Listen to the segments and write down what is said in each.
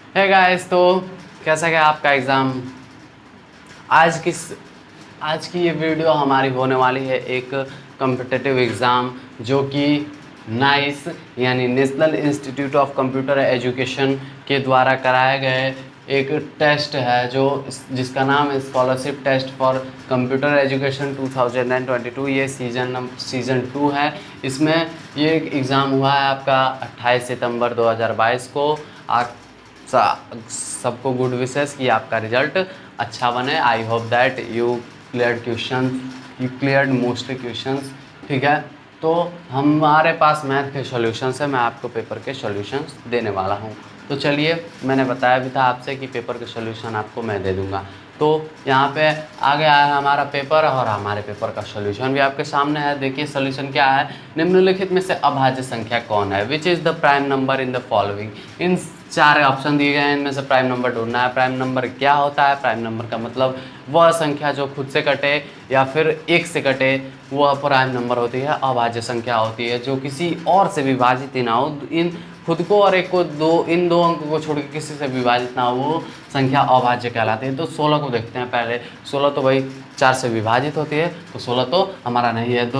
है गाइस, तो कैसा गया आपका एग्ज़ाम? आज की ये वीडियो हमारी होने वाली है एक कॉम्पिटिटिव एग्ज़ाम जो कि नाइस यानी national institute of computer education के द्वारा कराए गए एक टेस्ट है जो जिसका नाम है scholarship test for computer education 2022। ये सीज़न 2 है। इसमें ये एग्ज़ाम हुआ है आपका 28 सितंबर 2022 को। सबको गुड विशेस कि आपका रिजल्ट अच्छा बने। I hope that you cleared mostly questions. ठीक है, तो हमारे पास मैथ के सॉल्यूशंस है। मैं आपको पेपर के सॉल्यूशंस देने वाला हूँ। तो चलिए, मैंने बताया भी था आपसे कि पेपर के सॉल्यूशन आपको मैं दे दूँगा। तो यहाँ पे आ गया है हमारा पेपर और हमारे पेपर का सॉल्यूशन भी आपके सामने है। देखिए सॉल्यूशन क्या है। निम्नलिखित में से अभाज्य संख्या कौन है? Which is the prime number in the following. In 4 option दिए गए हैं, इनमें से प्राइम नंबर ढूंढना है। प्राइम नंबर क्या होता है? प्राइम नंबर का मतलब वह संख्या जो खुद से कटे या फिर एक से कटे, वह प्राइम नंबर होती है। अभाज्य संख्या होती है जो किसी और से विभाजित ही ना हो। इन खुद को और एक को इन दो अंकों को छोड़ के किसी से विभाजित ना हो, वो संख्या अभाज्य कहलाती है। तो 16 को देखते हैं पहले। 16 तो भाई 4 से विभाजित होती है, तो 16 तो हमारा नहीं है।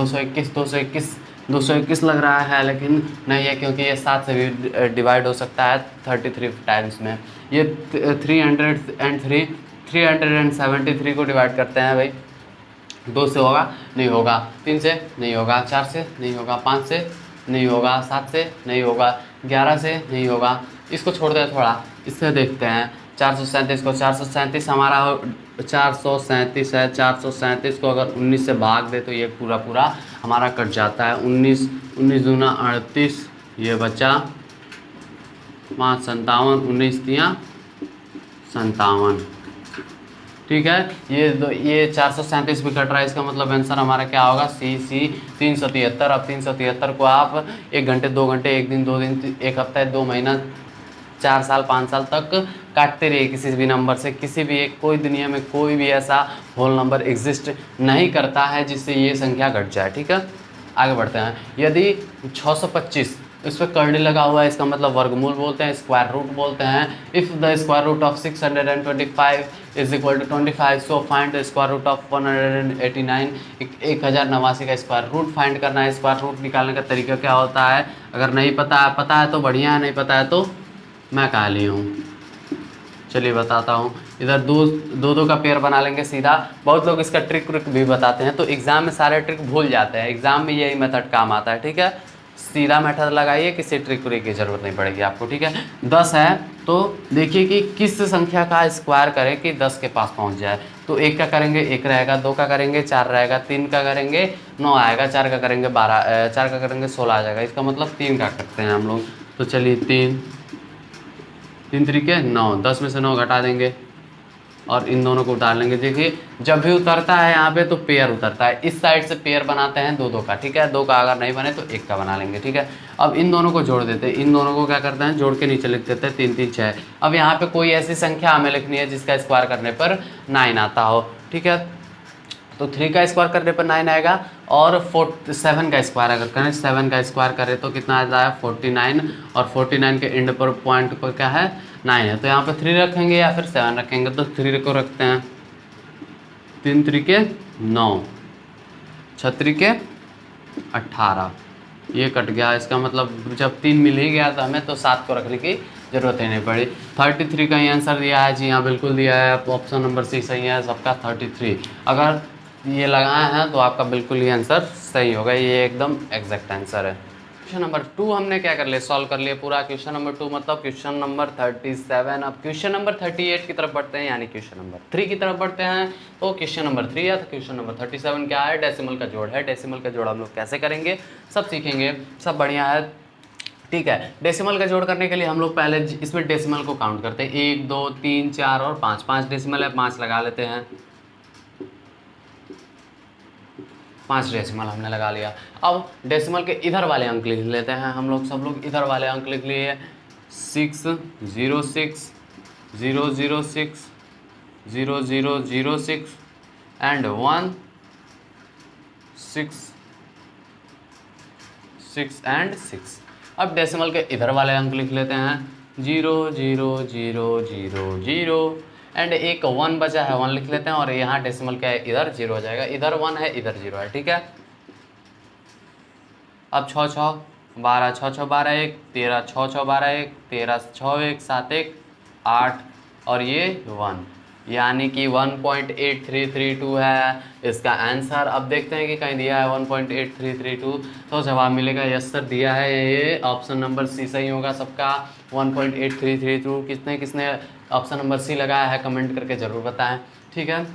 221 लग रहा है, लेकिन नहीं है क्योंकि ये 7 से भी डिवाइड हो सकता है 33 टाइम्स में। ये 373 को डिवाइड करते हैं भाई। 2 से होगा? नहीं होगा। 3 से नहीं होगा। 4 से नहीं होगा। 5 से नहीं होगा। 7 से नहीं होगा। 11 से नहीं होगा। इसको छोड़ते हैं थोड़ा, इससे देखते हैं 437 को। 437 हमारा 437 है। 437 को अगर 19 से भाग दे तो ये पूरा पूरा हमारा कट जाता है। 19 दूना 38, ये बचा 5 57, 19 तियाँ 57। ठीक है, ये 437 भी कट रहा है। इसका मतलब आंसर हमारा क्या होगा? सी 373। अब 373 को आप 1 घंटे 2 घंटे 1 दिन 2 दिन 1 हफ्ता 2 महीना 4 साल 5 साल तक काटते रहिए किसी भी नंबर से। किसी भी एक कोई दुनिया में कोई भी ऐसा होल नंबर एग्जिस्ट नहीं करता है जिससे ये संख्या घट जाए। ठीक है, आगे बढ़ते हैं। यदि 625 इस पर कर्ली लगा हुआ है, इसका मतलब वर्गमूल बोलते हैं, स्क्वायर रूट बोलते हैं। If the square root of 625 is equal to 25, so find the square root of 189। 1089 का स्क्वायर रूट फाइंड करना है। स्क्वायर रूट निकालने का तरीका क्या होता है? अगर नहीं पता है तो बढ़िया है, नहीं पता है तो मैं कहा ली हूँ। चलिए बताता हूँ। इधर दो का पेयर बना लेंगे सीधा। बहुत लोग इसका ट्रिक भी बताते हैं, तो एग्ज़ाम में सारे ट्रिक भूल जाते हैं। एग्ज़ाम में यही मेथड काम आता है। ठीक है, सीधा मेथड लगाइए, किसी ट्रिक की ज़रूरत नहीं पड़ेगी आपको। ठीक है, 10 है तो देखिए कि किस संख्या का स्क्वायर करें कि 10 के पास पहुंच जाए। तो 1 का करेंगे 1 रहेगा, 2 का करेंगे 4 रहेगा, 3 का करेंगे 9 आएगा, 4 का करेंगे 12, 4 का करेंगे 16 आ जाएगा। इसका मतलब 3 का करते हैं हम लोग। तो चलिए 3 तरीके 9, 10 में से 9 घटा देंगे और इन दोनों को उतार लेंगे। देखिए जब भी उतरता है यहाँ पे तो पेयर उतरता है। इस साइड से पेयर बनाते हैं 2 का। ठीक है, 2 का अगर नहीं बने तो 1 का बना लेंगे। ठीक है, अब इन दोनों को जोड़ देते हैं। इन दोनों को क्या करते हैं? जोड़ के नीचे लिख देते हैं 3 3 6। अब यहाँ पे कोई ऐसी संख्या हमें लिखनी है जिसका स्क्वायर करने पर 9 आता हो। ठीक है, तो 3 का स्क्वायर करने पर 9 आएगा और 7 का स्क्वायर अगर करें, 7 का स्क्वायर करें तो कितना आ जाएगा? 49। और 49 के एंड पर पॉइंट पर क्या है? 9 है। तो यहाँ पर 3 रखेंगे या फिर 7 रखेंगे? तो 3 को रखते हैं। 3 3 9, 6 3 18। ये कट गया। इसका मतलब जब 3 मिल ही गया था हमें, तो 7 को रखने की ज़रूरत ही नहीं पड़ी। 33 का ही आंसर दिया है। जी हाँ, बिल्कुल दिया है। ऑप्शन नंबर सी सही है सबका, 33। अगर ये लगाए हैं तो आपका बिल्कुल ये आंसर सही होगा। ये एकदम एग्जैक्ट आंसर है। क्वेश्चन नंबर 2 हमने क्या कर लिया? सॉल्व कर लिया पूरा। क्वेश्चन नंबर 2 मतलब क्वेश्चन नंबर 37। अब क्वेश्चन नंबर 38 की तरफ बढ़ते हैं, यानी क्वेश्चन नंबर 3 की तरफ बढ़ते हैं। तो क्वेश्चन नंबर 3 है, तो क्वेश्चन नंबर 37 क्या है? डेसिमल का जोड़ है। डेसिमल का जोड़ हम लोग कैसे करेंगे सब सीखेंगे, सब बढ़िया है। ठीक है, डेसिमल का जोड़ करने के लिए हम लोग पहले इसमें डेसिमल को काउंट करते हैं। 1 2 3 4 और 5। 5 डेसिमल है, 5 लगा लेते हैं। 5 डेसिमल हमने लगा लिया। अब डेसिमल के इधर वाले अंक लिख लेते हैं हम लोग। सब लोग इधर वाले अंक लिख लिए। 6 0 6 0 0 6 0 0 0 6 एंड 1 6 6 एंड 6। अब डेसिमल के इधर वाले अंक लिख लेते हैं। 0 0 0 0 0 एंड एक 1 बचा है, 1 लिख लेते हैं। और यहाँ डेसिमल क्या है, इधर 0 हो जाएगा, इधर 1 है इधर 0 है, ठीक है। अब 6 6 12, 6 6 12 1, 13 6 6 12 1, 13 6 1 7 1 8 और ये 1, यानी कि 1.8332 है इसका आंसर। अब देखते हैं कि कहीं दिया है 1.8332, तो जवाब मिलेगा यस सर दिया है, ये ऑप्शन नंबर सी सही होगा सबका। 1.8332 किसने किसने ऑप्शन नंबर सी लगाया है कमेंट करके ज़रूर बताएं, ठीक है।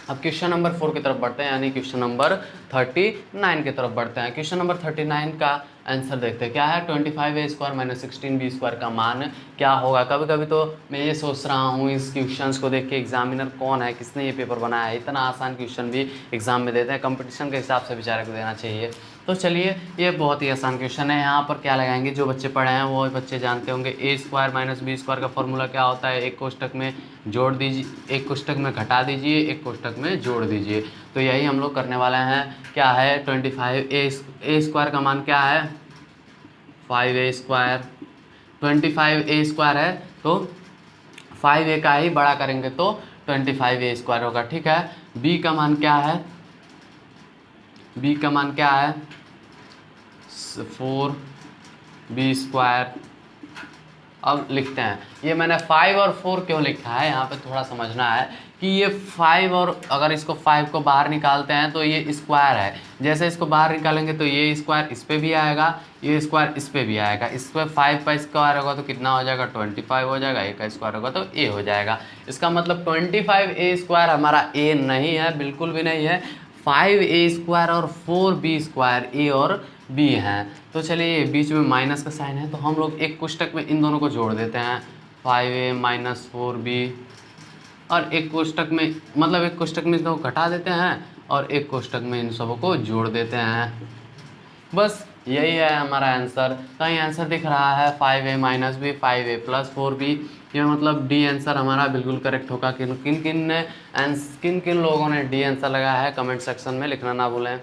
अब क्वेश्चन नंबर 4 की तरफ बढ़ते हैं, यानी क्वेश्चन नंबर 39 की तरफ बढ़ते हैं। क्वेश्चन नंबर 39 का आंसर देखते हैं क्या है। 25a² माइनस 16b² का मान क्या होगा। कभी कभी तो मैं ये सोच रहा हूँ इस क्वेश्चंस को देख के एग्जामिनर कौन है, किसने ये पेपर बनाया है, इतना आसान क्वेश्चन भी एग्जाम में देते हैं, कंपटीशन के हिसाब से बेचारे को देना चाहिए। तो चलिए ये बहुत ही आसान क्वेश्चन है। यहाँ पर क्या लगाएंगे, जो बच्चे पढ़े हैं वो बच्चे जानते होंगे। a² माइनस b² का फॉर्मूला क्या होता है, एक कोष्टक में जोड़ दीजिए, एक कोष्टक में घटा दीजिए, एक कोष्टक में जोड़ दीजिए। तो यही हम लोग करने वाले हैं। क्या है 25a² का मान क्या है 5a², 25a² है तो 5a का ही बड़ा करेंगे तो 25a² होगा, ठीक है। b का मान क्या है, b का मान क्या है 4b²। अब लिखते हैं, ये मैंने 5 और 4 क्यों लिखा है, यहाँ पे थोड़ा समझना है कि ये 5 और अगर इसको 5 को बाहर निकालते हैं तो ये स्क्वायर है, जैसे इसको बाहर निकालेंगे तो ये स्क्वायर इस पर भी आएगा, ये स्क्वायर इस पर भी आएगा। इस पर 5 का स्क्वायर होगा तो कितना हो जाएगा 25 हो जाएगा, ए का स्क्वायर होगा तो ए हो जाएगा। इसका मतलब 25a² हमारा ए नहीं है, बिल्कुल भी नहीं है। 5a² और 4b² ए और बी हैं। तो चलिए बीच में माइनस का साइन है तो हम लोग एक कोष्टक में इन दोनों को जोड़ देते हैं, 5a माइनस 4b, और एक कोष्टक में मतलब एक कोष्टक में इसको घटा देते हैं और एक कोष्टक में इन सबों को जोड़ देते हैं। बस यही है हमारा आंसर। कहीं आंसर दिख रहा है 5a minus B 5a plus 4b, ये मतलब डी आंसर हमारा बिल्कुल करेक्ट होगा। किन किन लोगों ने डी आंसर लगाया है कमेंट सेक्शन में लिखना ना भूलें।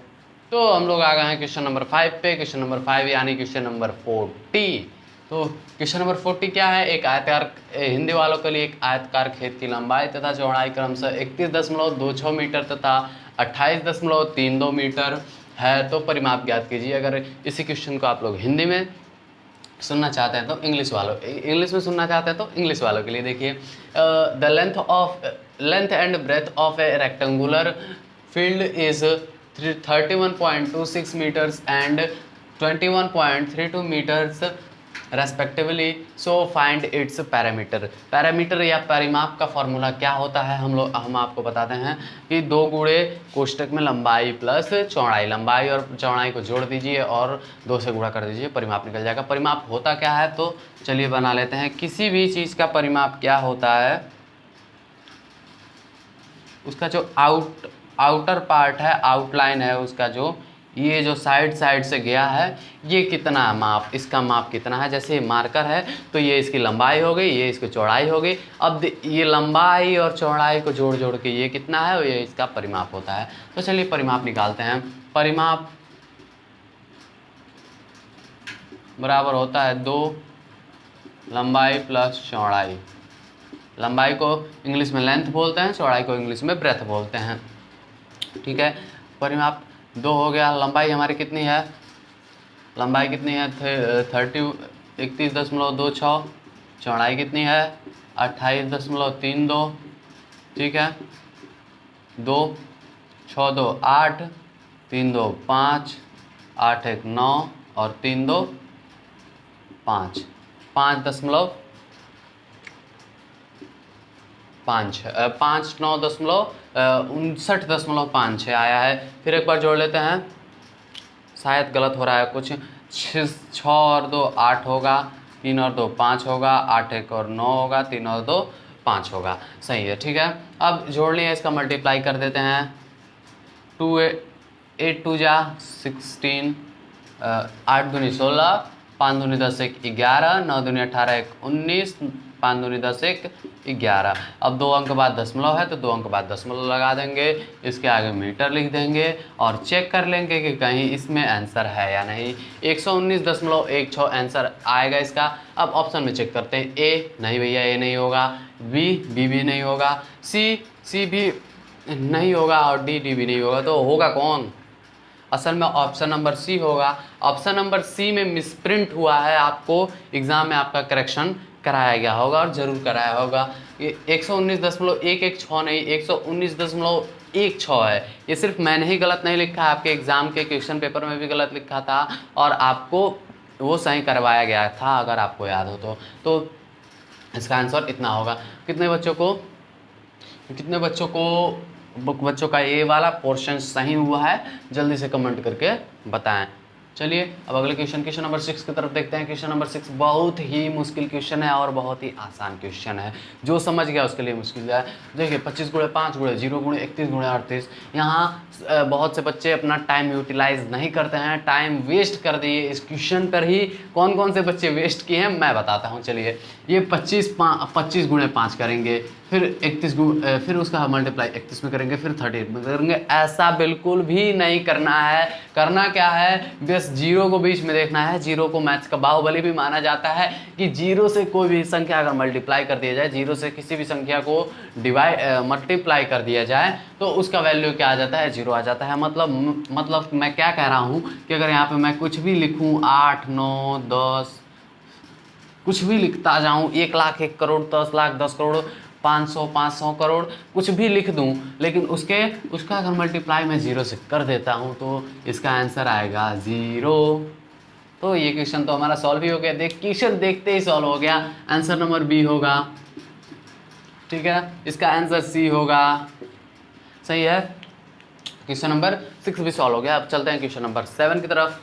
तो हम लोग आ गए हैं क्वेश्चन नंबर 5 पे। क्वेश्चन नंबर 5 यानी क्वेश्चन नंबर 40। तो क्वेश्चन नंबर 40 क्या है, एक आयताकार, हिंदी वालों के लिए एक आयताकार खेत की लंबाई तथा चौड़ाई क्रमशः 31.26 मीटर तथा 28.32 मीटर है, तो परिमाप ज्ञात कीजिए। अगर इसी क्वेश्चन को आप लोग हिंदी में सुनना चाहते हैं तो इंग्लिश में सुनना चाहते हैं तो इंग्लिश वालों के लिए देखिए, the length and breadth of a rectangular field is 31.26 meters and 21.32 meters respectively, so find its parameter. Parameter या परिमाप का फॉर्मूला क्या होता है हम आपको बताते हैं कि 2 गुणे कोष्टक में लंबाई प्लस चौड़ाई, लंबाई और चौड़ाई को जोड़ दीजिए और 2 से गुणा कर दीजिए, परिमाप निकल जाएगा। परिमाप होता क्या है तो चलिए बना लेते हैं। किसी भी चीज़ का परिमाप क्या होता है, उसका जो आउटर पार्ट है, आउटलाइन है उसका, जो ये जो साइड से गया है ये कितना माप, इसका माप कितना है। जैसे मार्कर है तो ये इसकी लंबाई हो गई, ये इसकी चौड़ाई हो गई। अब ये लंबाई और चौड़ाई को जोड़ के ये कितना है, ये इसका परिमाप होता है। तो चलिए परिमाप निकालते हैं। परिमाप बराबर होता है 2 लंबाई प्लस चौड़ाई। लंबाई को इंग्लिश में लेंथ बोलते हैं, चौड़ाई को इंग्लिश में ब्रेथ बोलते हैं, ठीक है। परिमाप 2 हो गया। लंबाई हमारी कितनी है, लंबाई कितनी है 31.26, चौड़ाई कितनी है 28.32, ठीक है। 2 6 2 8, 3 2 5, 8 1 9 और 3 2 5, 5.59 59.56 आया है। फिर एक बार जोड़ लेते हैं, शायद गलत हो रहा है कुछ। 6 और 2 8 होगा, 3 और 2 5 होगा, 8 1 और 9 होगा, 3 और 2 5 होगा, सही है, ठीक है। अब जोड़ लिया, इसका मल्टीप्लाई कर देते हैं। 8 2 जा 16, 8 दूनी 16, 5 दूनी 10 1 11, 9 दूनी 18 1 19, 5 दूनी 10 1 11। अब 2 अंक बाद दशमलव है तो 2 अंक बाद दशमलव लगा देंगे, इसके आगे मीटर लिख देंगे और चेक कर लेंगे कि कहीं इसमें आंसर है या नहीं। 119.16 आंसर आएगा इसका। अब ऑप्शन में चेक करते हैं। ए नहीं भैया, ए नहीं होगा। बी भी नहीं होगा। सी भी नहीं होगा और डी भी नहीं होगा। तो होगा कौन? असल में ऑप्शन नंबर सी होगा। ऑप्शन नंबर सी में मिसप्रिंट हुआ है, आपको एग्ज़ाम में आपका करेक्शन कराया गया होगा और ज़रूर कराया होगा। ये 119.116 नहीं, 119.16 है। ये सिर्फ मैंने ही गलत नहीं लिखा है, आपके एग्ज़ाम के क्वेश्चन पेपर में भी गलत लिखा था और आपको वो सही करवाया गया था, अगर आपको याद हो तो इसका आंसर इतना होगा। कितने बच्चों का ये वाला पोर्शन सही हुआ है, जल्दी से कमेंट करके बताएं। चलिए अब अगले क्वेश्चन नंबर 6 की तरफ देखते हैं। क्वेश्चन नंबर 6 बहुत ही मुश्किल क्वेश्चन है और बहुत ही आसान क्वेश्चन है। जो समझ गया उसके लिए मुश्किल है। देखिए 25 × 5 × 0 × 31 × 38। यहाँ बहुत से बच्चे अपना टाइम यूटिलाइज नहीं करते हैं, टाइम वेस्ट कर दिए इस क्वेश्चन पर ही। कौन कौन से बच्चे वेस्ट किए हैं मैं बताता हूँ। चलिए ये 25 × 5 करेंगे, फिर 31 फिर उसका मल्टीप्लाई 31 में करेंगे, फिर 38 में करेंगे। ऐसा बिल्कुल भी नहीं करना है। करना क्या है, बस जीरो को बीच में देखना है। जीरो को मैथ्स का बाहुबली भी माना जाता है कि जीरो से कोई भी संख्या अगर मल्टीप्लाई कर दिया जाए, जीरो से किसी भी संख्या को मल्टीप्लाई कर दिया जाए तो उसका वैल्यू क्या आ जाता है, जीरो आ जाता है। मतलब मैं क्या कह रहा हूँ कि अगर यहाँ पे मैं कुछ भी लिखूँ 8 9 10 कुछ भी लिखता जाऊँ, 1 लाख 1 करोड़ 10 लाख 10 करोड़ 500 करोड़ कुछ भी लिख दूं, लेकिन उसका अगर मल्टीप्लाई मैं जीरो से कर देता हूं तो इसका आंसर आएगा 0। तो ये क्वेश्चन तो हमारा सॉल्व ही हो गया। क्वेश्चन देखते ही सॉल्व हो गया। आंसर नंबर बी होगा, ठीक है। इसका आंसर सी होगा, सही है। क्वेश्चन नंबर 6 भी सॉल्व हो गया। अब चलते हैं क्वेश्चन नंबर 7 की तरफ।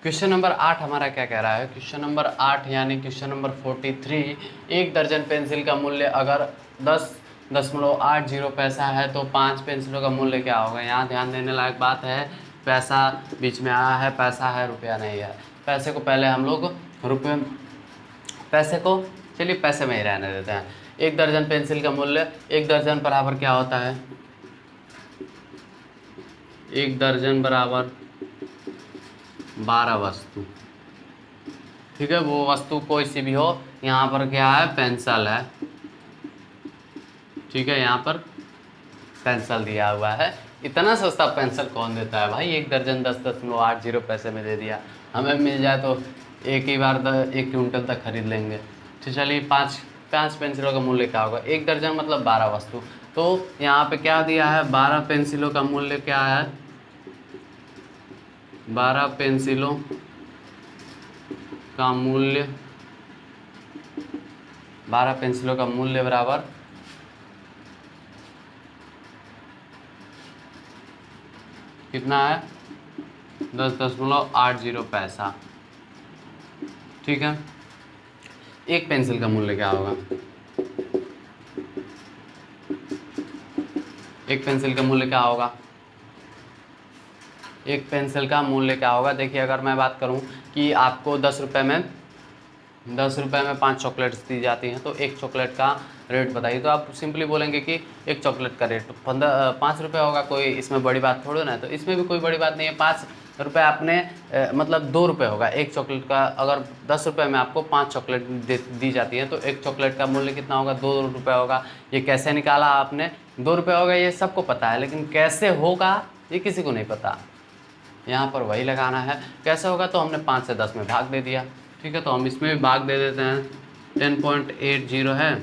क्वेश्चन नंबर 8 हमारा क्या कह रहा है। क्वेश्चन नंबर 8 यानी क्वेश्चन नंबर 43। 1 दर्जन पेंसिल का मूल्य अगर 10.80 पैसा है तो 5 पेंसिलों का मूल्य क्या होगा। यहाँ ध्यान देने लायक बात है, पैसा बीच में आया है, पैसा है रुपया नहीं है। पैसे को पहले हम लोग चलिए पैसे में ही रहने देते हैं। 1 दर्जन पेंसिल का मूल्य, 1 दर्जन बराबर क्या होता है, 1 दर्जन बराबर 12 वस्तु, ठीक है। वो वस्तु कोई सी भी हो, यहाँ पर क्या है, पेंसिल है, ठीक है। यहाँ पर पेंसिल दिया हुआ है। इतना सस्ता पेंसिल कौन देता है भाई। 1 दर्जन 10.80 पैसे में दे दिया। हमें मिल जाए तो एक ही बार 1 क्विंटल तक खरीद लेंगे। तो चलिए 5 पेंसिलों का मूल्य क्या होगा। 1 दर्जन मतलब 12 वस्तु। तो यहाँ पे क्या दिया है, 12 पेंसिलों का मूल्य क्या है, 12 पेंसिलों का मूल्य, 12 पेंसिलों का मूल्य बराबर कितना है, 10.80 पैसा, ठीक है। एक पेंसिल का मूल्य क्या होगा, एक पेंसिल का मूल्य क्या होगा, एक पेंसिल का मूल्य क्या होगा। देखिए अगर मैं बात करूं कि आपको 10 रुपये में 5 चॉकलेट्स दी जाती हैं तो एक चॉकलेट का रेट बताइए, तो आप सिंपली बोलेंगे कि एक चॉकलेट का रेट 5 रुपये होगा। कोई इसमें बड़ी बात थोड़ी ना है। तो इसमें भी कोई बड़ी बात नहीं है। 5 रुपये आपने मतलब 2 रुपये होगा एक चॉकलेट का। अगर 10 रुपये में आपको 5 चॉकलेट दी जाती है तो एक चॉकलेट का मूल्य कितना होगा, 2 रुपये होगा। ये कैसे निकाला आपने, 2 रुपये होगा, ये सबको पता है, लेकिन कैसे होगा ये किसी को नहीं पता। यहाँ पर वही लगाना है। कैसे होगा, तो हमने 5 से 10 में भाग दे दिया, ठीक है। तो हम इसमें भी भाग दे देते हैं। 10.80 है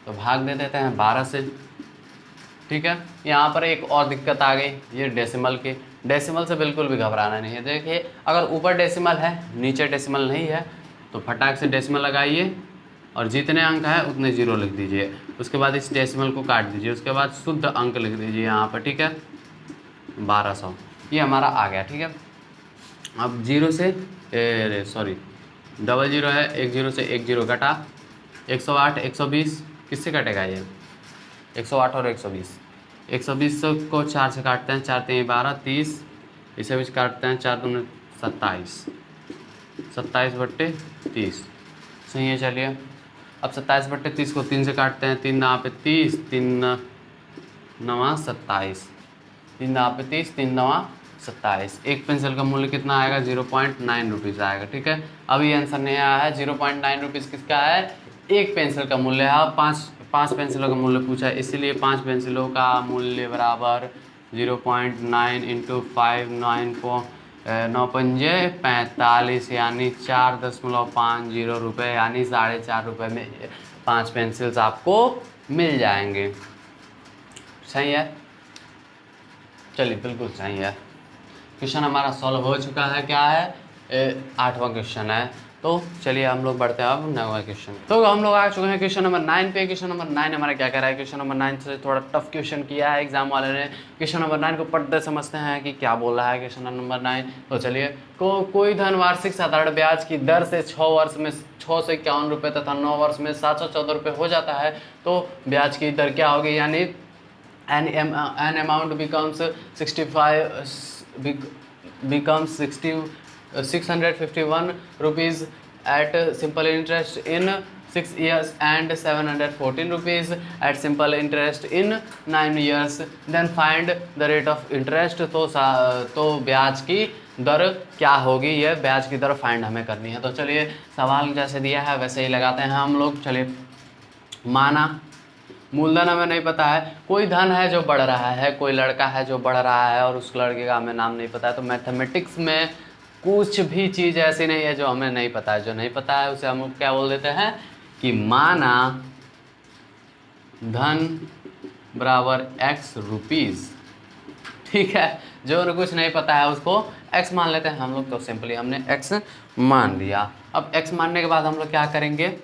तो भाग दे देते हैं 12 से, ठीक है। यहाँ पर एक और दिक्कत आ गई, ये डेसिमल की। डेसिमल से बिल्कुल भी घबराना नहीं है। देखिए अगर ऊपर डेसिमल है नीचे डेसिमल नहीं है तो फटाक से डेसिमल लगाइए और जितने अंक है उतने 0 लिख दीजिए। उसके बाद इस डेसिमल को काट दीजिए, उसके बाद शुद्ध अंक लिख दीजिए यहाँ पर, ठीक है। 1200 ये हमारा आ गया, ठीक है। अब 0 से डबल 0 है, 1 0 से 1 0 घटा, 108 120 किससे कटेगा ये, 108 और 120। 120 को 4 से काटते हैं, 4 3 12 30, इसे भी काटते हैं, 4 दूनी 27, 27/30 सही है। चलिए अब 27/30 को 3 से काटते हैं, 3 9 पे 30, 3 9 27, 3 9 पे 30, 3 9 27। एक पेंसिल का मूल्य कितना आएगा? 0.9 रुपीज़ आएगा। ठीक है, अभी आंसर नहीं आया है। 0.9 रुपीज़ किसका है? एक पेंसिल का मूल्य है। अब पाँच पेंसिलों का मूल्य पूछा है, इसीलिए 5 पेंसिलों का मूल्य बराबर 0.9 इंटू 5, 9 पंजे 45, यानी 4.50 रुपये, यानी 4.5 रुपये में 5 पेंसिल्स आपको मिल जाएंगे। सही है, चलिए बिल्कुल सही है। क्वेश्चन हमारा सॉल्व हो चुका है। क्या है? 8वां क्वेश्चन है। तो चलिए हम लोग बढ़ते हैं अब 9वां क्वेश्चन। तो हम लोग आ चुके हैं क्वेश्चन नंबर 9 पे। क्वेश्चन नंबर 9 हमारा क्या कह रहा है? क्वेश्चन नंबर 9 से थोड़ा टफ क्वेश्चन किया है एग्जाम वाले ने। क्वेश्चन नंबर 9 को पढ़ते समझते हैं कि क्या बोल रहा है क्वेश्चन नंबर 9। तो चलिए, कोई धन वार्षिक साधारण ब्याज की दर से 6 वर्ष में 651 रुपये तथा 9 वर्ष में 714 रुपये हो जाता है, तो ब्याज की दर क्या होगी? यानी an amount becomes 651 rupees at simple interest in 6 years and 714 rupees at simple interest in 9 years. Then find the rate of interest. तो ब्याज की दर क्या होगी? ये ब्याज की दर फाइंड हमें करनी है। तो चलिए, सवाल जैसे दिया है वैसे ही लगाते हैं हम लोग। चलिए, माना मूलधन हमें नहीं पता है, कोई धन है जो बढ़ रहा है, कोई लड़का है जो बढ़ रहा है और उस लड़के का हमें नाम नहीं पता है। तो मैथमेटिक्स में कुछ भी चीज़ ऐसी नहीं है जो हमें नहीं पता है। जो नहीं पता है उसे हम क्या बोल देते हैं कि माना धन बराबर x रुपीज़। ठीक है, जो कुछ नहीं पता है उसको x मान लेते हैं हम लोग। तो सिंपली हमने x मान लिया। अब x मानने के बाद हम लोग क्या करेंगे?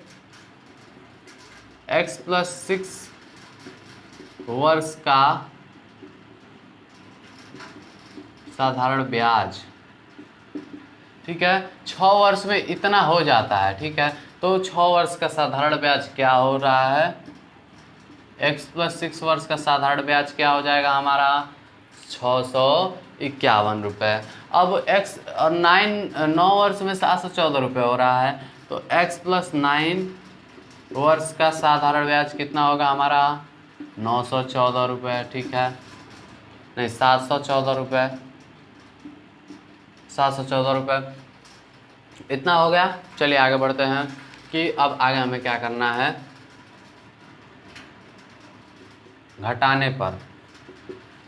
x + 6 वर्ष का साधारण ब्याज। ठीक है, 6 वर्ष में इतना हो जाता है। ठीक है, तो 6 वर्ष का साधारण ब्याज क्या हो रहा है? x + 6 वर्ष का साधारण ब्याज क्या हो जाएगा हमारा? 651 रुपये। अब x और 9 वर्ष में 714 रुपये हो रहा है, तो x + 9 वर्ष का साधारण ब्याज कितना होगा हमारा? 914 रुपये। ठीक है, नहीं 714 रुपये, 714 रुपये इतना हो गया। चलिए आगे बढ़ते हैं कि अब आगे हमें क्या करना है। घटाने पर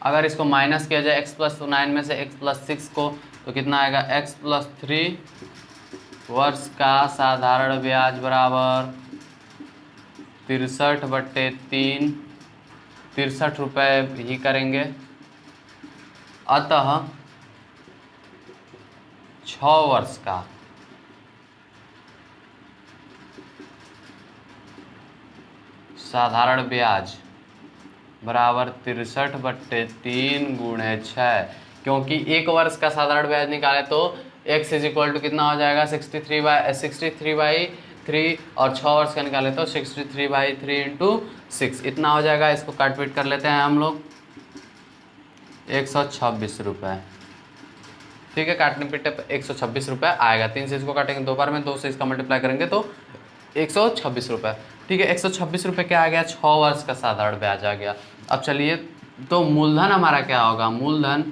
अगर इसको माइनस किया जाए x + 9 में से x + 6 को, तो कितना आएगा? x + 3 वर्ष का साधारण ब्याज बराबर 63/3, 63 रुपये ही करेंगे। अतः 6 वर्ष का साधारण ब्याज बराबर 63/3 × 6, क्योंकि 1 वर्ष का साधारण ब्याज निकाले तो x = कितना हो जाएगा? 63/3 और 6 वर्ष का निकाले तो 63/3 × 6 इतना हो जाएगा। इसको काट-पीट कर लेते हैं हम लोग, 126 रुपये। ठीक है, काटने पीटे 126 रुपये आएगा। 3 से इसको काटेंगे 2 बार में, 2 से इसका मल्टीप्लाई करेंगे तो 126 रुपये। ठीक है, 126 रुपये क्या आ गया? 6 वर्ष का साधारण ब्याज आ गया। अब चलिए, तो मूलधन हमारा क्या होगा? मूलधन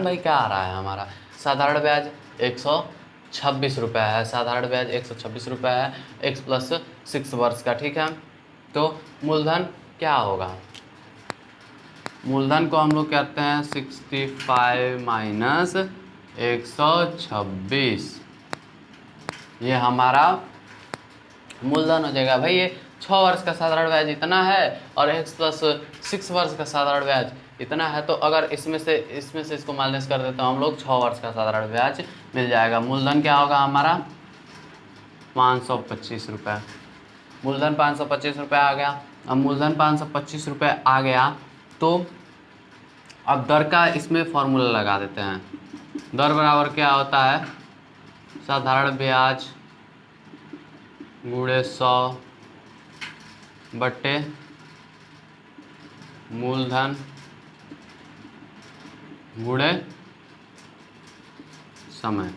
भाई क्या आ रहा है हमारा? साधारण ब्याज 126 रुपये है, साधारण ब्याज 126 रुपये है, x + 6 वर्ष का। ठीक है, तो मूलधन क्या होगा? मूलधन को हम लोग कहते हैं 65 - 126, ये हमारा मूलधन हो जाएगा। भाई ये 6 वर्ष का साधारण ब्याज इतना है और x + 6 वर्ष का साधारण ब्याज इतना है, तो अगर इसमें से इसको माइनस कर देते हैं हम लोग, 6 वर्ष का साधारण ब्याज मिल जाएगा। मूलधन क्या होगा हमारा? 525 रुपये। मूलधन 525 रुपये आ गया। अब मूलधन 525 रुपये आ गया, तो अब दर का इसमें फॉर्मूला लगा देते हैं। दर बराबर क्या होता है? साधारण ब्याज × 100 बटे मूलधन गुणे समय।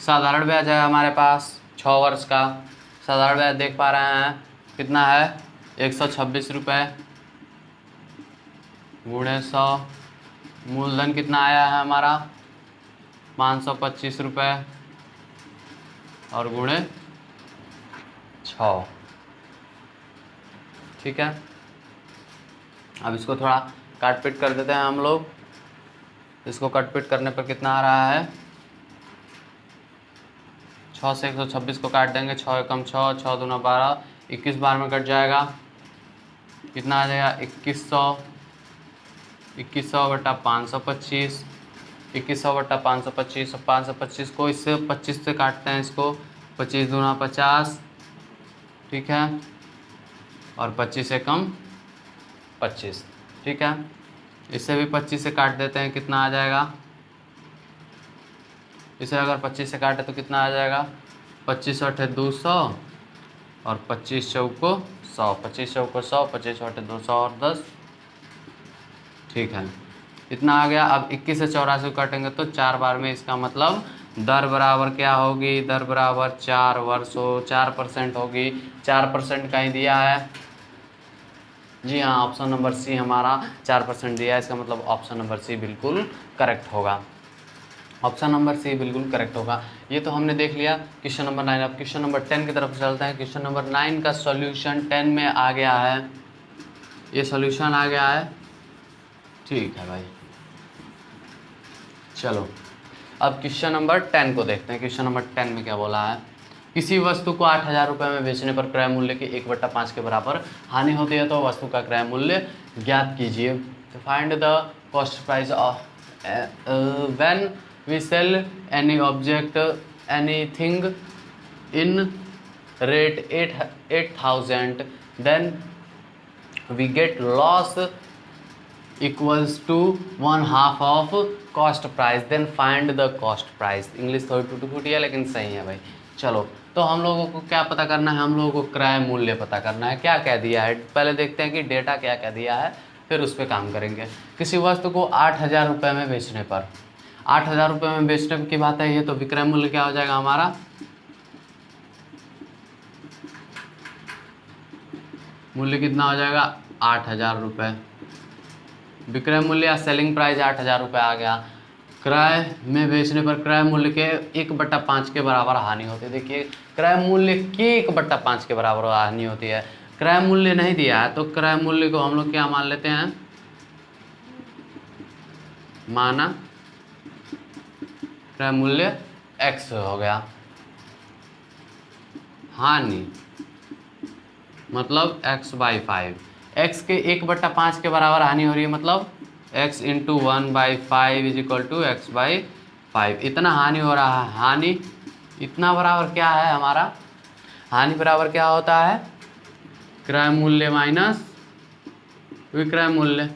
साधारण ब्याज है हमारे पास 6 वर्ष का। साधारण ब्याज देख पा रहे हैं कितना है, 126 रुपये गुणे 100। मूलधन कितना आया है हमारा, 525 रुपये और गुणे 6। ठीक है, अब इसको थोड़ा काट पीट कर देते हैं हम लोग। इसको कट पीट करने पर कितना आ रहा है, 6 से 126 को काट देंगे, 6 एकम 6, 6 दूना 12, 21 बार में कट जाएगा। कितना आ जाएगा, 2100। 2100 बटा 525, 2100 बटा 525। 525 को इससे 25 से काटते हैं इसको, 25 दूना 50, ठीक है, और 25 एकम 25, ठीक है। इससे भी 25 से काट देते हैं, कितना आ जाएगा, इसे अगर 25 से काटे तो कितना आ जाएगा, 25 अठे 200 और 25 चौको 100, 25 चौको 100, 25 अठे 200 और 10, ठीक है, इतना आ गया। अब 21 से 84 काटेंगे तो 4 बार में, इसका मतलब दर बराबर क्या होगी, दर बराबर 4 वर्ष हो 4% होगी। 4% कहीं दिया है, जी हाँ, ऑप्शन नंबर सी हमारा 4% दिया है, इसका मतलब ऑप्शन नंबर सी बिल्कुल करेक्ट होगा। ऑप्शन नंबर सी बिल्कुल करेक्ट होगा। ये तो हमने देख लिया क्वेश्चन नंबर 9। अब क्वेश्चन नंबर 10 की तरफ चलते हैं। क्वेश्चन नंबर 9 का सॉल्यूशन 10 में आ गया है, ये सॉल्यूशन आ गया है, ठीक है भाई। चलो अब क्वेश्चन नंबर 10 को देखते हैं। क्वेश्चन नंबर 10 में क्या बोला है, किसी वस्तु को 8,000 रुपये में बेचने पर क्रय मूल्य के 1/5 के बराबर हानि होती है तो वस्तु का क्रय मूल्य ज्ञात कीजिए। तो find the cost price of when we sell any object anything in rate 8,000 then we get loss equals to 1/2 of cost price, then find the cost price. English थोड़ी टूटी फूटी है लेकिन सही है भाई। चलो तो हम लोगों को क्या पता करना है, हम लोगों को क्रय मूल्य पता करना है। क्या क्या दिया है, पहले देखते हैं कि डेटा क्या क्या दिया है, फिर उस पर काम करेंगे। किसी वस्तु को 8,000 रुपये में बेचने पर, 8,000 रुपये में बेचने की बात है ये, तो विक्रय मूल्य क्या हो जाएगा हमारा, मूल्य कितना हो जाएगा 8,000 रुपये। विक्रय मूल्य या सेलिंग प्राइस 8,000 रुपये आ गया। क्रय में बेचने पर क्रय मूल्य के 1/5 के बराबर हानि होती है। देखिए क्रय मूल्य के 1/5 के बराबर हानि होती है। क्रय मूल्य नहीं दिया है तो क्रय मूल्य को हम लोग क्या मान लेते हैं, माना क्रय मूल्य x हो गया, हानि मतलब x/5। x के 1/5 के बराबर हानि हो रही है, मतलब x × 1/5 = x/5। इतना हानि हो रहा है। हानि इतना बराबर क्या है हमारा, हानि बराबर क्या होता है, क्रय मूल्य माइनस विक्रय मूल्य।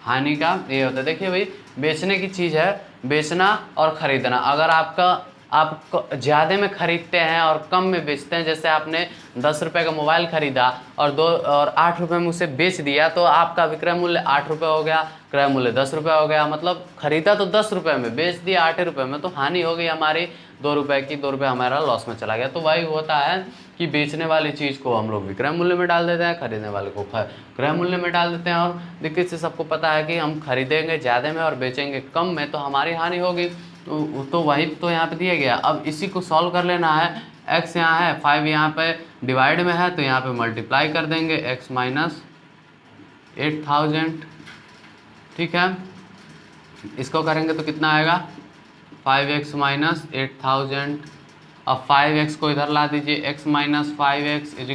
हानि का ये होता है, देखिए भाई बेचने की चीज़ है, बेचना और ख़रीदना। अगर आप ज़्यादा में ख़रीदते हैं और कम में बेचते हैं, जैसे आपने 10 रुपये का मोबाइल ख़रीदा और 8 रुपये में उसे बेच दिया, तो आपका विक्रय मूल्य 8 रुपये हो गया, क्रय मूल्य 10 रुपये हो गया। मतलब ख़रीदा तो 10 रुपये में, बेच दिया 8 रुपये में, तो हानि हो गई हमारी 2 रुपये की, 2 रुपये हमारा लॉस में चला गया। तो वही होता है कि बेचने वाली चीज़ को हम लोग विक्रय मूल्य में डाल देते हैं, खरीदने वाले को क्रय मूल्य में डाल देते हैं। और देखिए इससे सबको पता है कि हम खरीदेंगे ज़्यादा में और बेचेंगे कम में तो हमारी हानि होगी। तो वही तो यहाँ पे दिया गया। अब इसी को सॉल्व कर लेना है। x यहाँ है, 5 यहाँ पे डिवाइड में है, तो यहाँ पे मल्टीप्लाई कर देंगे, x - 8,000, ठीक है। इसको करेंगे तो कितना आएगा, 5x - 8,000। अब 5x को इधर ला दीजिए, x - 5x =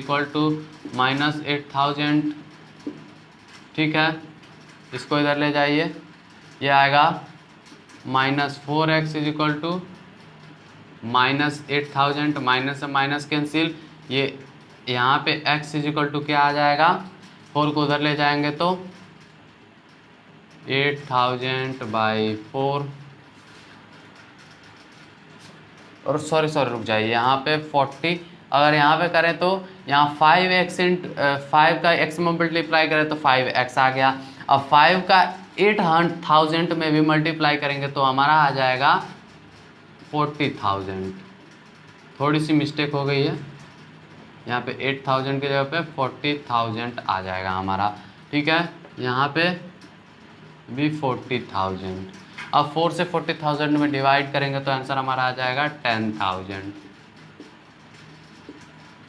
-8,000, ठीक है। इसको इधर ले जाइए, ये आएगा -4x = -8,000। माइनस से माइनस कैंसिल, ये यहाँ पे x = क्या आ जाएगा, 4 को उधर ले जाएंगे तो 8,000/4, और सॉरी रुक जाइए, यहाँ पे 40 अगर यहाँ पे करें तो यहाँ 5x × 5 का x मल्टीप्लाई करें तो 5x आ गया। अब 5 का 8,000 में भी मल्टीप्लाई करेंगे तो हमारा आ जाएगा 40,000। थोड़ी सी मिस्टेक हो गई है, यहाँ पे 8,000 की जगह पे 40,000 आ जाएगा हमारा, ठीक है। यहाँ पे भी 40,000। अब 4 से 40,000 में डिवाइड करेंगे तो आंसर हमारा आ जाएगा 10,000,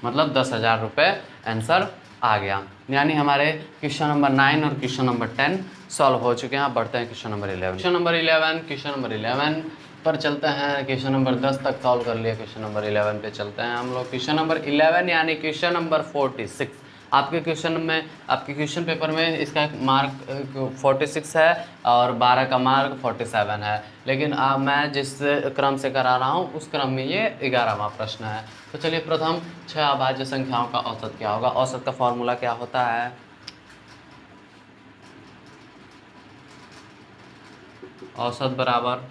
मतलब 10,000 रुपये आंसर आ गया। यानी हमारे क्वेश्चन नंबर 9 और क्वेश्चन नंबर 10 सॉल्व हो चुके हैं। अब बढ़ते हैं क्वेश्चन नंबर 11। क्वेश्चन नंबर 11 पर चलते हैं। क्वेश्चन नंबर 10 तक सॉल्व कर लिया, क्वेश्चन नंबर 11 पे चलते हैं हम लोग। क्वेश्चन नंबर 11 यानी क्वेश्चन नंबर 46। आपके क्वेश्चन पेपर में इसका मार्क 46 है और 12 का मार्क 47 है, लेकिन मैं जिस क्रम से करा रहा हूँ उस क्रम में ये 11वां प्रश्न है। तो चलिए, प्रथम 6 अभाज्य संख्याओं का औसत क्या होगा। औसत का फॉर्मूला क्या होता है? औसत बराबर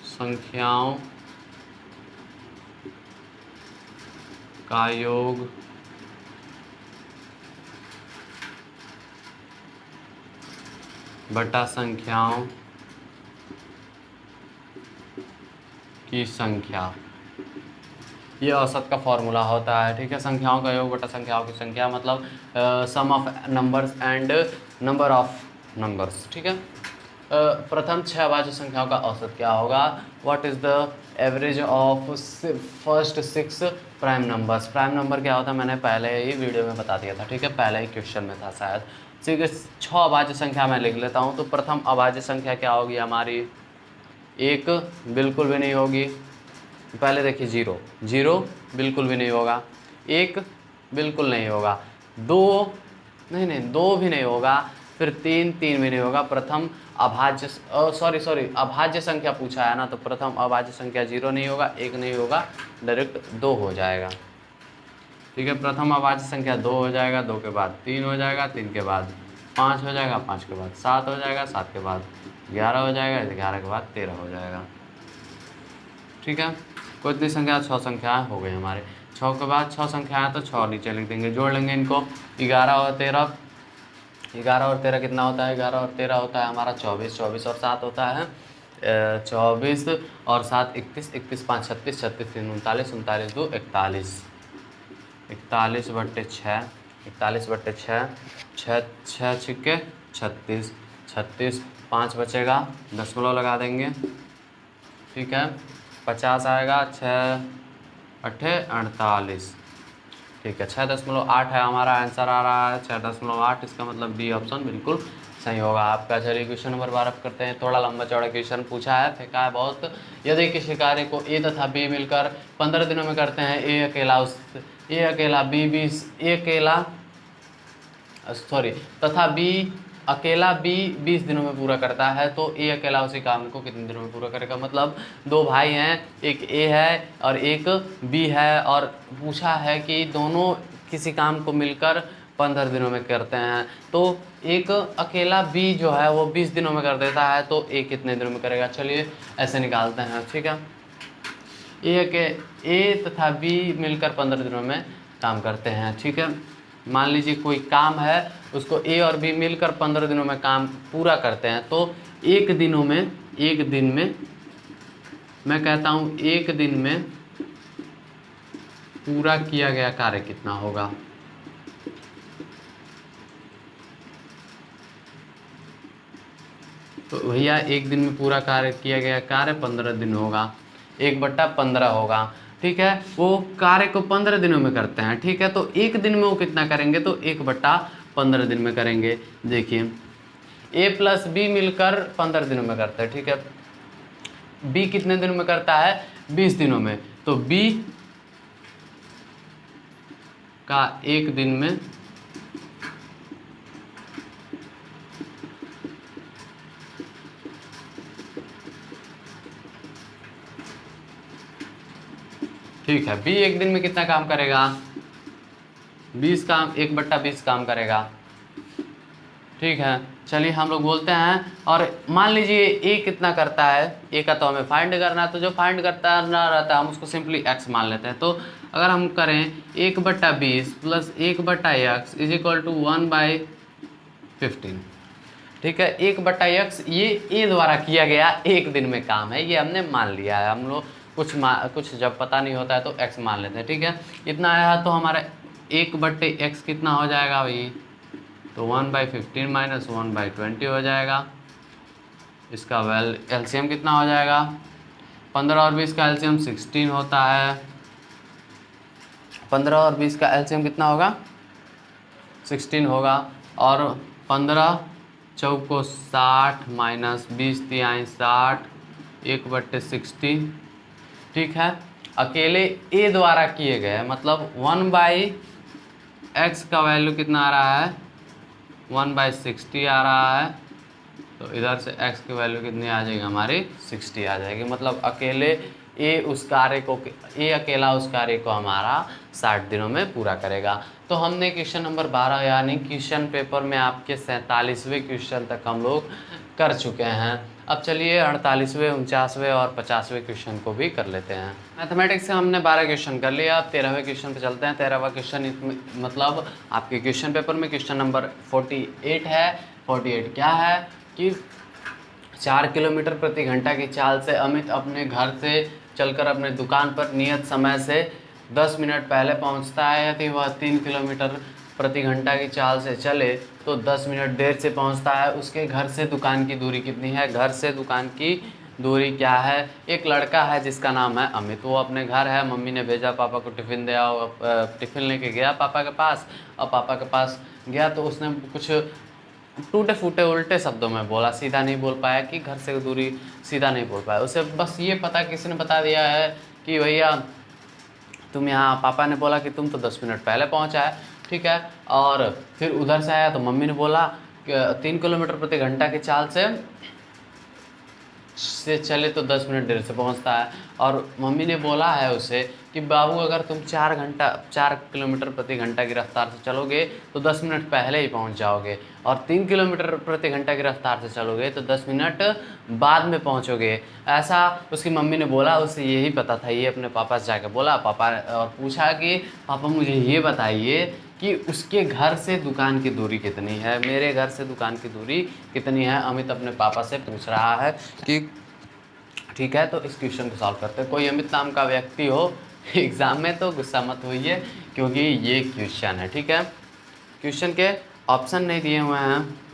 संख्याओं का योग बटा संख्याओं की संख्या, ये औसत का फॉर्मूला होता है, ठीक है। संख्याओं का योग बटा संख्याओं की संख्या मतलब sum of numbers and number of numbers, ठीक है। प्रथम 6 अभाज्य संख्याओं का औसत क्या होगा? What is the average of first 6 prime numbers. Prime number क्या होता है मैंने पहले ही वीडियो में बता दिया था, ठीक है, पहले ही क्वेश्चन में था शायद। ठीक है, 6 अभाज्य संख्या मैं लिख लेता हूँ। तो प्रथम अभाज्य संख्या क्या होगी हमारी? 1 बिल्कुल भी नहीं होगी। पहले देखिए 0 बिल्कुल भी नहीं होगा। 1 बिल्कुल नहीं होगा। 2 भी नहीं होगा। फिर 3 भी नहीं होगा। प्रथम अभाज्य अभाज्य संख्या पूछा है ना, तो प्रथम अभाज्य संख्या 0 नहीं होगा, 1 नहीं होगा, डायरेक्ट 2 हो जाएगा, ठीक है। प्रथम अभाज्य संख्या 2 हो जाएगा, 2 के बाद 3 हो जाएगा, 3 के बाद 5 हो जाएगा, 5 के बाद 7 हो जाएगा, 7 के बाद 11 हो जाएगा, 11 के बाद 13 हो जाएगा, ठीक है। कितनी संख्या? 6 संख्याएँ हो गई हमारे। 6 के बाद 6 संख्याएँ तो 6 नीचे लिख देंगे, जोड़ लेंगे इनको। 11 और 13 कितना होता है? 11 और 13 होता है हमारा 24, 24 और 7 होता है 24 और 7 21, 21 5 36, 36 3 39, 39 2 41, 41 बट्टे 6, 41 बट्टे 6, 6 छिक्के 36, 36 5 बचेगा, दशमलव लगा देंगे, ठीक है। 50 आएगा, 6 अट्ठे 48, ठीक है। 6.8 है हमारा आंसर आ रहा है, 6.8। इसका मतलब बी ऑप्शन बिल्कुल सही होगा आपका। चलिए क्वेश्चन नंबर 12 करते हैं। थोड़ा लंबा चौड़ा क्वेश्चन पूछा है, फेंका है बहुत। यदि किसी कार्य को ए तथा बी मिलकर 15 दिनों में करते हैं, ए अकेला बी 20 दिनों में पूरा करता है, तो ए अकेला उसी काम को कितने दिनों में पूरा करेगा। मतलब 2 भाई हैं, एक ए है और एक बी है, और पूछा है कि दोनों किसी काम को मिलकर 15 दिनों में करते हैं, तो एक अकेला बी जो है वो 20 दिनों में कर देता है, तो ए कितने दिनों में करेगा। चलिए ऐसे निकालते हैं, ठीक है। ए तथा बी मिलकर 15 दिनों में काम करते हैं, ठीक है। मान लीजिए कोई काम है, उसको ए और बी मिलकर 15 दिनों में काम पूरा करते हैं, तो एक दिन में मैं कहता हूँ एक दिन में पूरा किया गया कार्य कितना होगा। तो भैया एक दिन में पूरा कार्य किया गया कार्य 15 दिन होगा, 1/15 होगा, ठीक है। वो कार्य को 15 दिनों में करते हैं, ठीक है। तो एक दिन में वो कितना करेंगे? तो 1/15 दिन में करेंगे। देखिए ए प्लस बी मिलकर 15 दिनों में करते हैं, ठीक है। बी कितने दिनों में करता है? 20 दिनों में। तो बी का एक दिन में ठीक है, बी एक दिन में कितना काम करेगा? 20 काम, 1/20 काम करेगा, ठीक है। चलिए हम लोग बोलते हैं, और मान लीजिए ए कितना करता है, ए का तो हमें फाइंड करना है, तो जो फाइंड करता ना रहता है हम उसको सिंपली एक्स मान लेते हैं। तो अगर हम करें 1/20 plus 1/x is equal to 1/15, ठीक है। 1/x ये ए द्वारा किया गया एक दिन में काम है, ये हमने मान लिया है। हम लोग कुछ जब पता नहीं होता है तो x मान लेते हैं, ठीक है। इतना आया तो हमारा 1/x कितना हो जाएगा भाई, तो 1/15 माइनस 1/20 हो जाएगा। इसका एलसीएम कितना हो जाएगा, 15 और 20 का एलसीएम 16 होता है। 15 और 20 का एलसीएम कितना होगा, 16 होगा। और 15 चौको 60 माइनस 20 तिहाई 60, 1/60, ठीक है। अकेले ए द्वारा किए गए, मतलब 1/x का वैल्यू कितना आ रहा है, 1/60 आ रहा है। तो इधर से x की वैल्यू कितनी आ जाएगी हमारी, 60 आ जाएगी। मतलब अकेले ए अकेला उस कार्य को हमारा 60 दिनों में पूरा करेगा। तो हमने क्वेश्चन नंबर 12 यानी क्वेश्चन पेपर में आपके 47वें क्वेश्चन तक हम लोग कर चुके हैं। अब चलिए 48वें, 49वें और 50वें क्वेश्चन को भी कर लेते हैं। मैथमेटिक्स से हमने 12 क्वेश्चन कर लिया। अब 13वें क्वेश्चन पे चलते हैं। 13वां क्वेश्चन मतलब आपके क्वेश्चन पेपर में क्वेश्चन नंबर 48 है। 48 क्या है कि 4 किलोमीटर प्रति घंटा की चाल से अमित अपने घर से चलकर अपने दुकान पर नियत समय से 10 मिनट पहले पहुंचता है। यदि वह 3 किलोमीटर प्रति घंटा की चाल से चले तो 10 मिनट देर से पहुंचता है। उसके घर से दुकान की दूरी कितनी है, घर से दुकान की दूरी क्या है। एक लड़का है जिसका नाम है अमित, वो अपने घर है, मम्मी ने भेजा पापा को टिफ़िन दे आओ, टिफ़िन लेके गया पापा के पास। और पापा के पास गया तो उसने कुछ टूटे फूटे उल्टे शब्दों में बोला, सीधा नहीं बोल पाया कि घर से दूरी सीधा नहीं बोल पाया। उसे बस ये पता, किसी ने बता दिया है कि भैया तुम यहाँ, पापा ने बोला कि तुम तो 10 मिनट पहले पहुँचा है, ठीक है। और फिर उधर से आया तो मम्मी ने बोला कि 3 किलोमीटर प्रति घंटा की चाल से चले तो 10 मिनट देर से पहुंचता है। और मम्मी ने बोला है उसे कि बाबू अगर तुम 4 किलोमीटर प्रति घंटा की रफ्तार से चलोगे तो 10 मिनट पहले ही पहुंच जाओगे, और 3 किलोमीटर प्रति घंटा की रफ्तार से चलोगे तो 10 मिनट बाद में पहुंचोगे। ऐसा उसकी मम्मी ने बोला, उसे यही पता था। ये अपने पापा से जाकर बोला पापा, और पूछा कि पापा मुझे ये बताइए कि उसके घर से दुकान की दूरी कितनी है, मेरे घर से दुकान की दूरी कितनी है। अमित अपने पापा से पूछ रहा है कि ठीक है। तो इस क्वेश्चन को सॉल्व करते हैं। कोई अमित नाम का व्यक्ति हो एग्ज़ाम में तो गुस्सा मत होइए, क्योंकि ये क्वेश्चन है, ठीक है। क्वेश्चन के ऑप्शन नहीं दिए हुए हैं।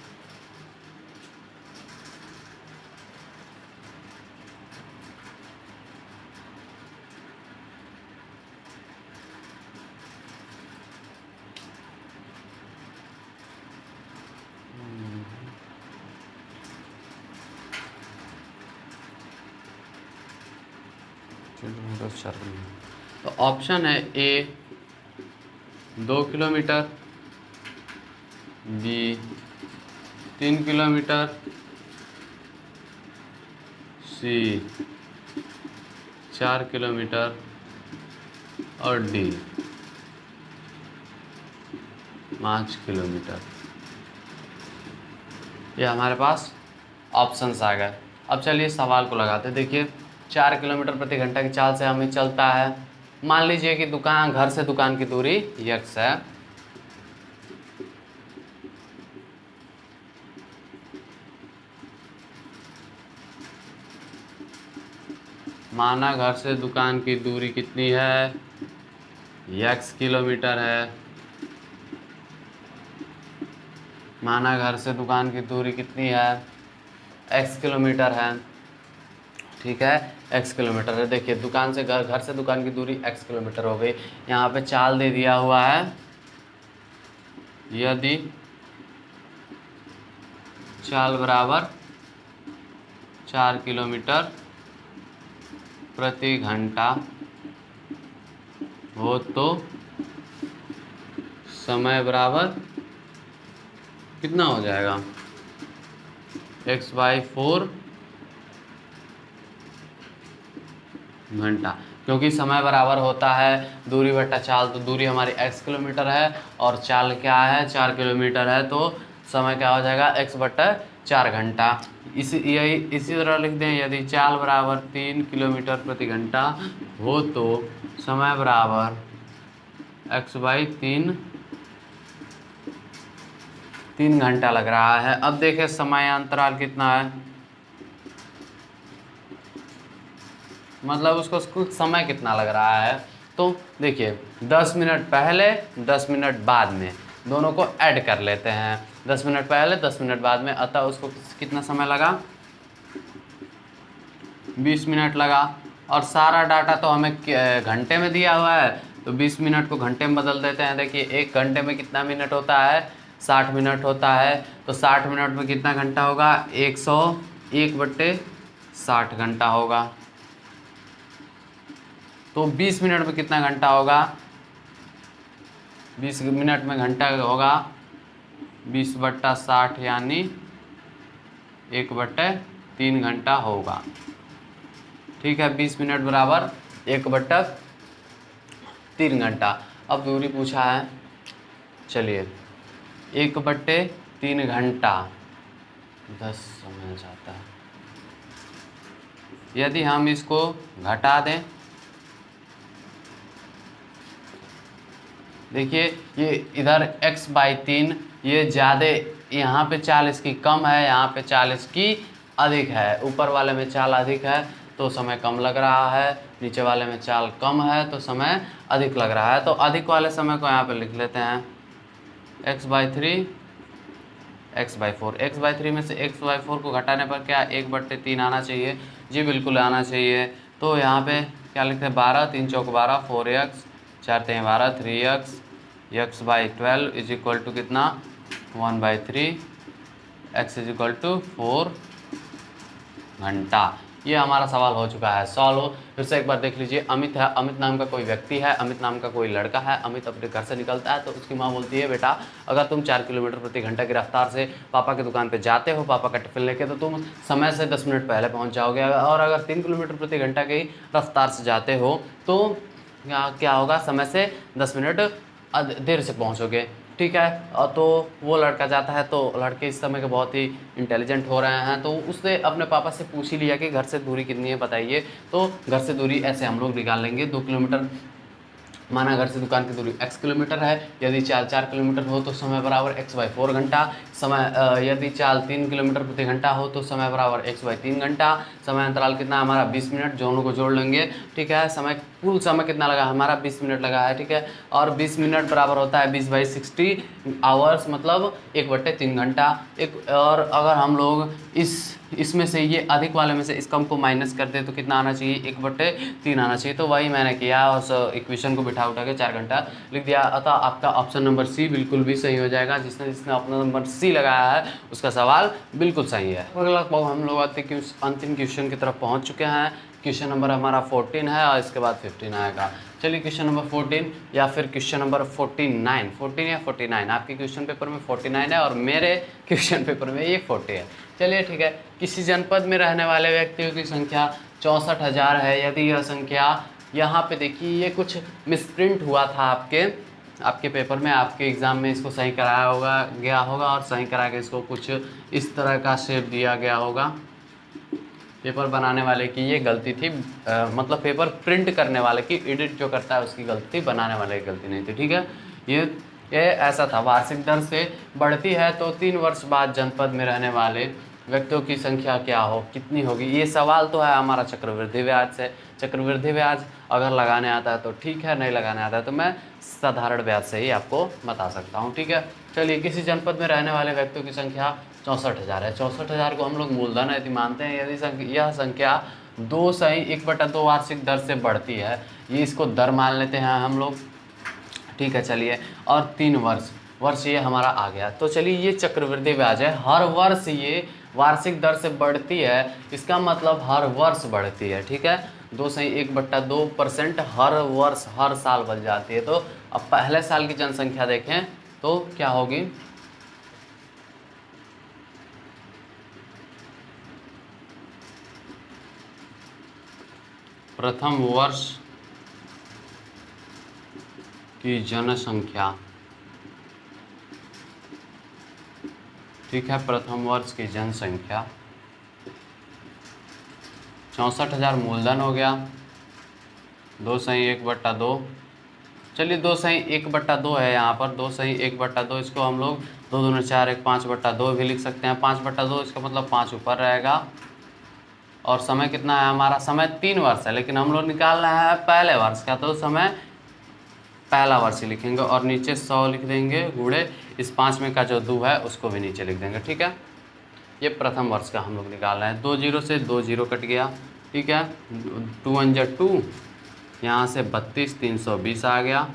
तो ऑप्शन है ए 2 किलोमीटर, बी 3 किलोमीटर, सी 4 किलोमीटर और डी 5 किलोमीटर। ये हमारे पास ऑप्शंस आ गए। अब चलिए सवाल को लगाते हैं। देखिए 4 किलोमीटर प्रति घंटा की चाल से हमें चलता है। मान लीजिए कि घर से दुकान की दूरी x है। माना घर से दुकान की दूरी कितनी है, x किलोमीटर है। माना घर से दुकान की दूरी कितनी है, x किलोमीटर है, ठीक है। x किलोमीटर है। देखिए दुकान से घर से दुकान की दूरी x किलोमीटर हो गई। यहाँ पे चाल दे दिया हुआ है, यदि चाल बराबर 4 किलोमीटर प्रति घंटा हो तो समय बराबर कितना हो जाएगा, x/4 घंटा। क्योंकि समय बराबर होता है दूरी बट्टा चाल, तो दूरी हमारी x किलोमीटर है और चाल क्या है 4 किलोमीटर है, तो समय क्या हो जाएगा x/4 घंटा। इसी तरह लिख दें, यदि चाल बराबर 3 किलोमीटर प्रति घंटा हो तो समय बराबर x/3 3 घंटा लग रहा है। अब देखें समय अंतराल कितना है, मतलब उसको कुछ समय कितना लग रहा है। तो देखिए 10 मिनट पहले 10 मिनट बाद में, दोनों को ऐड कर लेते हैं, 10 मिनट पहले 10 मिनट बाद में, अतः उसको कितना समय लगा, 20 मिनट लगा। और सारा डाटा तो हमें घंटे में दिया हुआ है, तो 20 मिनट को घंटे में बदल देते हैं। देखिए 1 घंटे में कितना मिनट होता है, 60 मिनट होता है। तो 60 मिनट में कितना घंटा होगा, 101/60 घंटा होगा। तो 20 मिनट में कितना घंटा होगा, 20 मिनट में घंटा होगा 20/60 यानी 1/3 घंटा होगा। ठीक है, 20 मिनट बराबर 1/3 घंटा। अब दूरी पूछा है, चलिए 1/3 घंटा 10 समझ जाता है। यदि हम इसको घटा दें, देखिए ये इधर x/3, ये ज़्यादा, यहाँ पे चाल इसकी कम है, यहाँ पे चाल इसकी अधिक है। ऊपर वाले में चाल अधिक है तो समय कम लग रहा है, नीचे वाले में चाल कम है तो समय अधिक लग रहा है। तो अधिक वाले समय को यहाँ पे लिख लेते हैं x/3 x/4। x/3 में से x/4 को घटाने पर क्या 1/3 आना चाहिए, जी बिल्कुल आना चाहिए। तो यहाँ पे क्या लिखते हैं, 12 3 चौक 12, 4x 4 3 12, 3x x/12 is equal to कितना 1/3, x इज इक्वल टू 4 घंटा। ये हमारा सवाल हो चुका है सॉल्व। फिर से एक बार देख लीजिए, अमित है, अमित नाम का कोई व्यक्ति है, अमित नाम का कोई लड़का है। अमित अपने घर से निकलता है तो उसकी माँ बोलती है, बेटा अगर तुम 4 किलोमीटर प्रति घंटा की रफ्तार से पापा की दुकान पे जाते हो, पापा का टिफिन लेके, तो तुम समय से 10 मिनट पहले पहुंच जाओगे। और अगर 3 किलोमीटर प्रति घंटा की रफ्तार से जाते हो तो क्या होगा, समय से 10 मिनट देर से पहुँचोगे। ठीक है, और तो वो लड़का जाता है, तो लड़के इस समय के बहुत ही इंटेलिजेंट हो रहे हैं, तो उसने अपने पापा से पूछ ही लिया कि घर से दूरी कितनी है बताइए। तो घर से दूरी ऐसे हम लोग निकाल लेंगे, 2 किलोमीटर, माना घर से दुकान की दूरी x किलोमीटर है। यदि चाल 4 किलोमीटर हो तो समय बराबर x/4 घंटा। समय यदि चाल 3 किलोमीटर प्रति घंटा हो तो समय बराबर x/3 घंटा। समय अंतराल कितना हमारा 20 मिनट, दोनों को जोड़ लेंगे। ठीक है, समय कुल समय कितना लगा हमारा 20 मिनट लगा है। ठीक है, और 20 मिनट बराबर होता है 20/60 आवर्स, मतलब 1/3 घंटा। और अगर हम लोग इसमें से ये अधिक वाले में से इस कम को माइनस कर दे तो कितना आना चाहिए, 1/3 आना चाहिए। तो वही मैंने किया, उस इक्वेशन को बिठा उठा के 4 घंटा लिख दिया। अतः आपका ऑप्शन नंबर सी बिल्कुल भी सही हो जाएगा। जिसने अपना नंबर सी लगाया है उसका सवाल बिल्कुल सही है। लगभग हम लोग अंतिम क्वेश्चन की तरफ पहुँच चुके हैं। क्वेश्चन नंबर हमारा 14 है और इसके बाद 15 आएगा। चलिए क्वेश्चन नंबर 14 या फिर क्वेश्चन नंबर 49, 14 या 49, आपके क्वेश्चन पेपर में 49 है और मेरे क्वेश्चन पेपर में ये 40 है। चलिए ठीक है, किसी जनपद में रहने वाले व्यक्तियों की संख्या 64,000 है। यदि यह संख्या, यहाँ पे देखिए ये कुछ मिसप्रिंट हुआ था आपके पेपर में, आपके एग्ज़ाम में इसको सही कराया गया होगा और सही करा के इसको कुछ इस तरह का शेप दिया गया होगा। पेपर बनाने वाले की ये गलती थी, मतलब पेपर प्रिंट करने वाले की, एडिट जो करता है उसकी गलती, बनाने वाले की गलती नहीं थी। ठीक है, ये ऐसा था, वार्षिक दर से बढ़ती है तो 3 वर्ष बाद जनपद में रहने वाले व्यक्तियों की संख्या क्या हो, कितनी होगी। ये सवाल तो है हमारा चक्रवृद्धि ब्याज से। चक्रवृद्धि ब्याज अगर लगाने आता है तो ठीक है, नहीं लगाने आता है तो मैं साधारण ब्याज से ही आपको बता सकता हूँ। ठीक है, चलिए किसी जनपद में रहने वाले व्यक्तियों की संख्या 64,000 है। 64,000 को हम लोग मूलधन यदि मानते हैं, यदि यह संख्या 1/2 वार्षिक दर से बढ़ती है, ये इसको दर मान लेते हैं हम लोग। ठीक है, चलिए, और 3 वर्ष ये हमारा आ गया। तो चलिए ये चक्रवृद्धि ब्याज है, हर वर्ष ये वार्षिक दर से बढ़ती है, इसका मतलब हर वर्ष बढ़ती है। ठीक है, 1/2% हर वर्ष, हर साल बढ़ जाती है। तो अब पहले साल की जनसंख्या देखें तो क्या होगी, प्रथम वर्ष की जनसंख्या ठीक है। प्रथम वर्ष की जनसंख्या 64,000 मूलधन हो गया, 2/1/2। चलिए 2/1/2 है यहाँ पर, 2/1/2 इसको हम लोग 2 दूनी 4 1 5/2 भी लिख सकते हैं। 5/2 इसका मतलब 5 ऊपर रहेगा। और समय कितना है हमारा? समय 3 वर्ष है, लेकिन हम लोग निकालना है पहले वर्ष का, तो समय पहला वर्ष ही लिखेंगे और नीचे 100 लिख देंगे गुणे इस 5 में का जो 2 है उसको भी नीचे लिख देंगे। ठीक है, ये प्रथम वर्ष का हम लोग निकाल रहे हैं। 2 जीरो से 2 जीरो कट गया। ठीक है, 2 1 जा 2, यहाँ से 32 320 आ गया।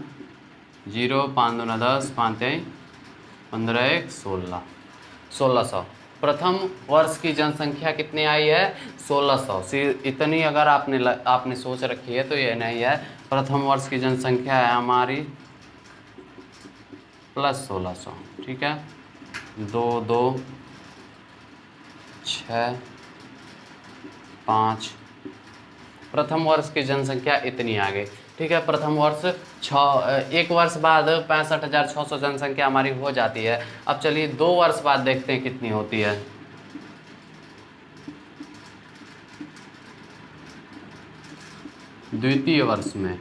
0 5 2 10 5 3 15 1 16 1600। प्रथम वर्ष की जनसंख्या कितनी आई है? 1600। इतनी अगर आपने सोच रखी है तो ये नहीं है। प्रथम वर्ष की जनसंख्या है हमारी प्लस 1600। ठीक है, 2 2 6 5। प्रथम वर्ष की जनसंख्या इतनी आ गई। ठीक है, प्रथम वर्ष 1 वर्ष बाद 65,600 जनसंख्या हमारी हो जाती है। अब चलिए 2 वर्ष बाद देखते हैं कितनी होती है। द्वितीय वर्ष में,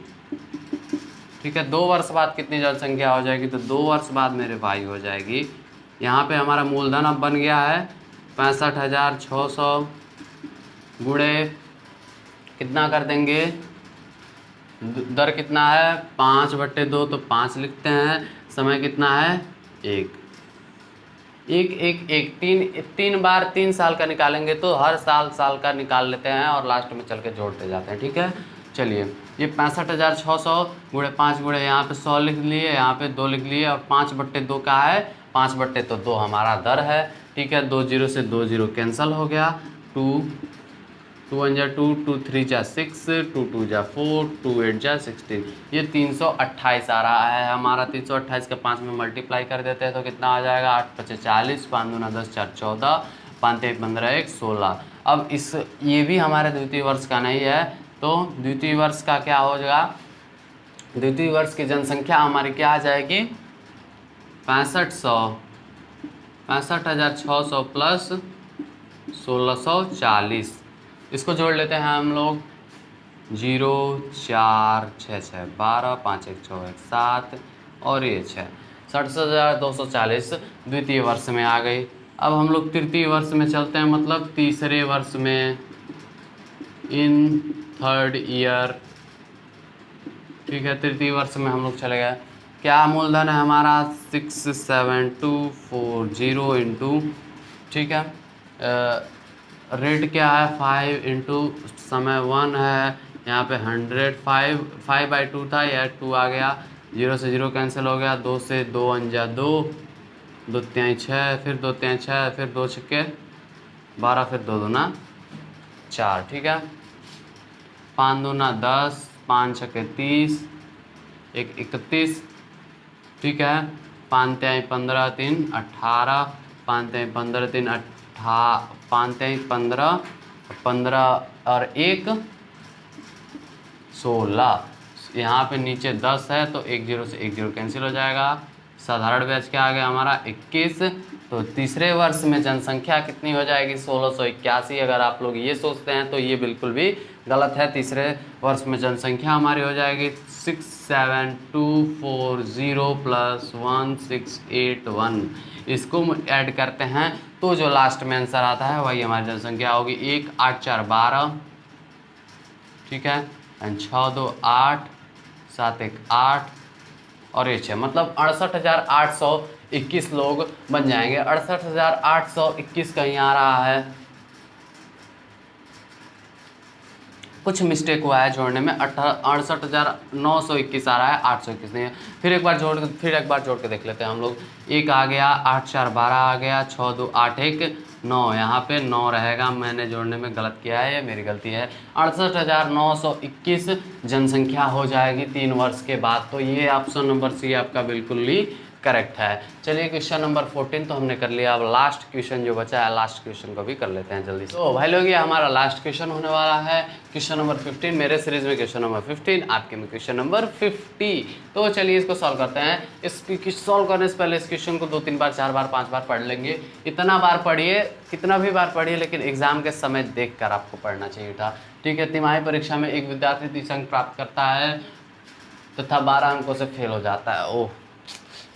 ठीक है, 2 वर्ष बाद कितनी जनसंख्या हो जाएगी? तो 2 वर्ष बाद मेरे भाई हो जाएगी, यहाँ पे हमारा मूलधन अब बन गया है 65,600 गुणे कितना कर देंगे, दर कितना है 5/2, तो 5 लिखते हैं। समय कितना है 1 1 1 1 3 बार 3 साल का निकालेंगे तो हर साल का निकाल लेते हैं और लास्ट में चल के जोड़ते जाते हैं। ठीक है, चलिए ये 65,600 गुणे 5 गुणे यहाँ पे 100 लिख लिए, यहाँ पे 2 लिख लिए और 5/2 का है 5/2 हमारा दर है। ठीक है, 2 जीरो से 2 जीरो कैंसिल हो गया। 2 2 1 जा 2 2 3 जा 6 2 2 जा 4 2 8 जा 16। ये 328 आ रहा है हमारा। 328 का 5 में मल्टीप्लाई कर देते हैं तो कितना आ जाएगा? 8 5 40 5 2 10 4 14 5 3 15 1 16। अब ये भी हमारे द्वितीय वर्ष का नहीं है, तो द्वितीय वर्ष का क्या हो जाएगा? द्वितीय वर्ष की जनसंख्या हमारी क्या आ जाएगी? 65,600 प्लस 1640। इसको जोड़ लेते हैं हम लोग। 0 4 6 6 12 5 1 6 1 7 और ये 6 67,240 द्वितीय वर्ष में आ गई। अब हम लोग तृतीय वर्ष में चलते हैं, मतलब तीसरे वर्ष में, इन थर्ड ईयर। ठीक है, तृतीय वर्ष में हम लोग चले गए। क्या मूलधन है हमारा? 67240 इंटू, ठीक है, रेट क्या है 5 इंटू समय 1 है, यहाँ पे 100 5/2 था, यह 2 आ गया। 0 से 0 कैंसिल हो गया। 2 से 2 अंजा 2 2 3 6, फिर 2 3 6, फिर 2 छक्के 12, फिर 2 दूना 4। ठीक है, 5 दूना 10 5 छक्के 30 1 31। ठीक है, 5 3 15 3 18 5 3 15 3 18 5 3 15 15 और 1 16। यहाँ पे नीचे 10 है तो 1 0 से 1 0 कैंसिल हो जाएगा। साधारण ब्याज क्या आ गया हमारा 21। तो तीसरे वर्ष में जनसंख्या कितनी हो जाएगी? 1681। अगर आप लोग ये सोचते हैं तो ये बिल्कुल भी गलत है। तीसरे वर्ष में जनसंख्या हमारी हो जाएगी 67240 प्लस 1681। इसको ऐड करते हैं तो जो लास्ट में आंसर आता है वही हमारी जनसंख्या होगी। 1 8 4 12, ठीक है, 6 2 8 7 1 8 और ये 6, मतलब 68,821 लोग बन जाएंगे। 68,821 कहीं आ रहा है, कुछ मिस्टेक हुआ है जोड़ने में। 68,921 आ रहा है, 821 नहीं है। फिर एक बार जोड़ के देख लेते हैं हम लोग। 1 आ गया, 8 4 12 आ गया, 6 2 8 1 9, यहाँ पे 9 रहेगा। मैंने जोड़ने में गलत किया है, ये मेरी गलती है। 68,921 जनसंख्या हो जाएगी 3 वर्ष के बाद। तो ये ऑप्शन नंबर सी आपका बिल्कुल ही करेक्ट है। चलिए क्वेश्चन नंबर 14 तो हमने कर लिया। अब लास्ट क्वेश्चन जो बचा है, लास्ट क्वेश्चन को भी कर लेते हैं जल्दी से। तो भाई लोग, ये हमारा लास्ट क्वेश्चन होने वाला है, क्वेश्चन नंबर 15। मेरे सीरीज में क्वेश्चन नंबर 15, आपके में क्वेश्चन नंबर 50। तो चलिए इसको सॉल्व करते हैं। इस सॉल्व करने से पहले इस क्वेश्चन को 2-3 बार, 4 बार, 5 बार पढ़ लेंगे। इतना बार पढ़िए, कितना भी बार पढ़िए, लेकिन एग्जाम के समय देख कर आपको पढ़ना चाहिए था। ठीक है। तिमाही परीक्षा में एक विद्यार्थी 30 अंक प्राप्त करता है तथा 12 अंकों से फेल हो जाता है। ओह,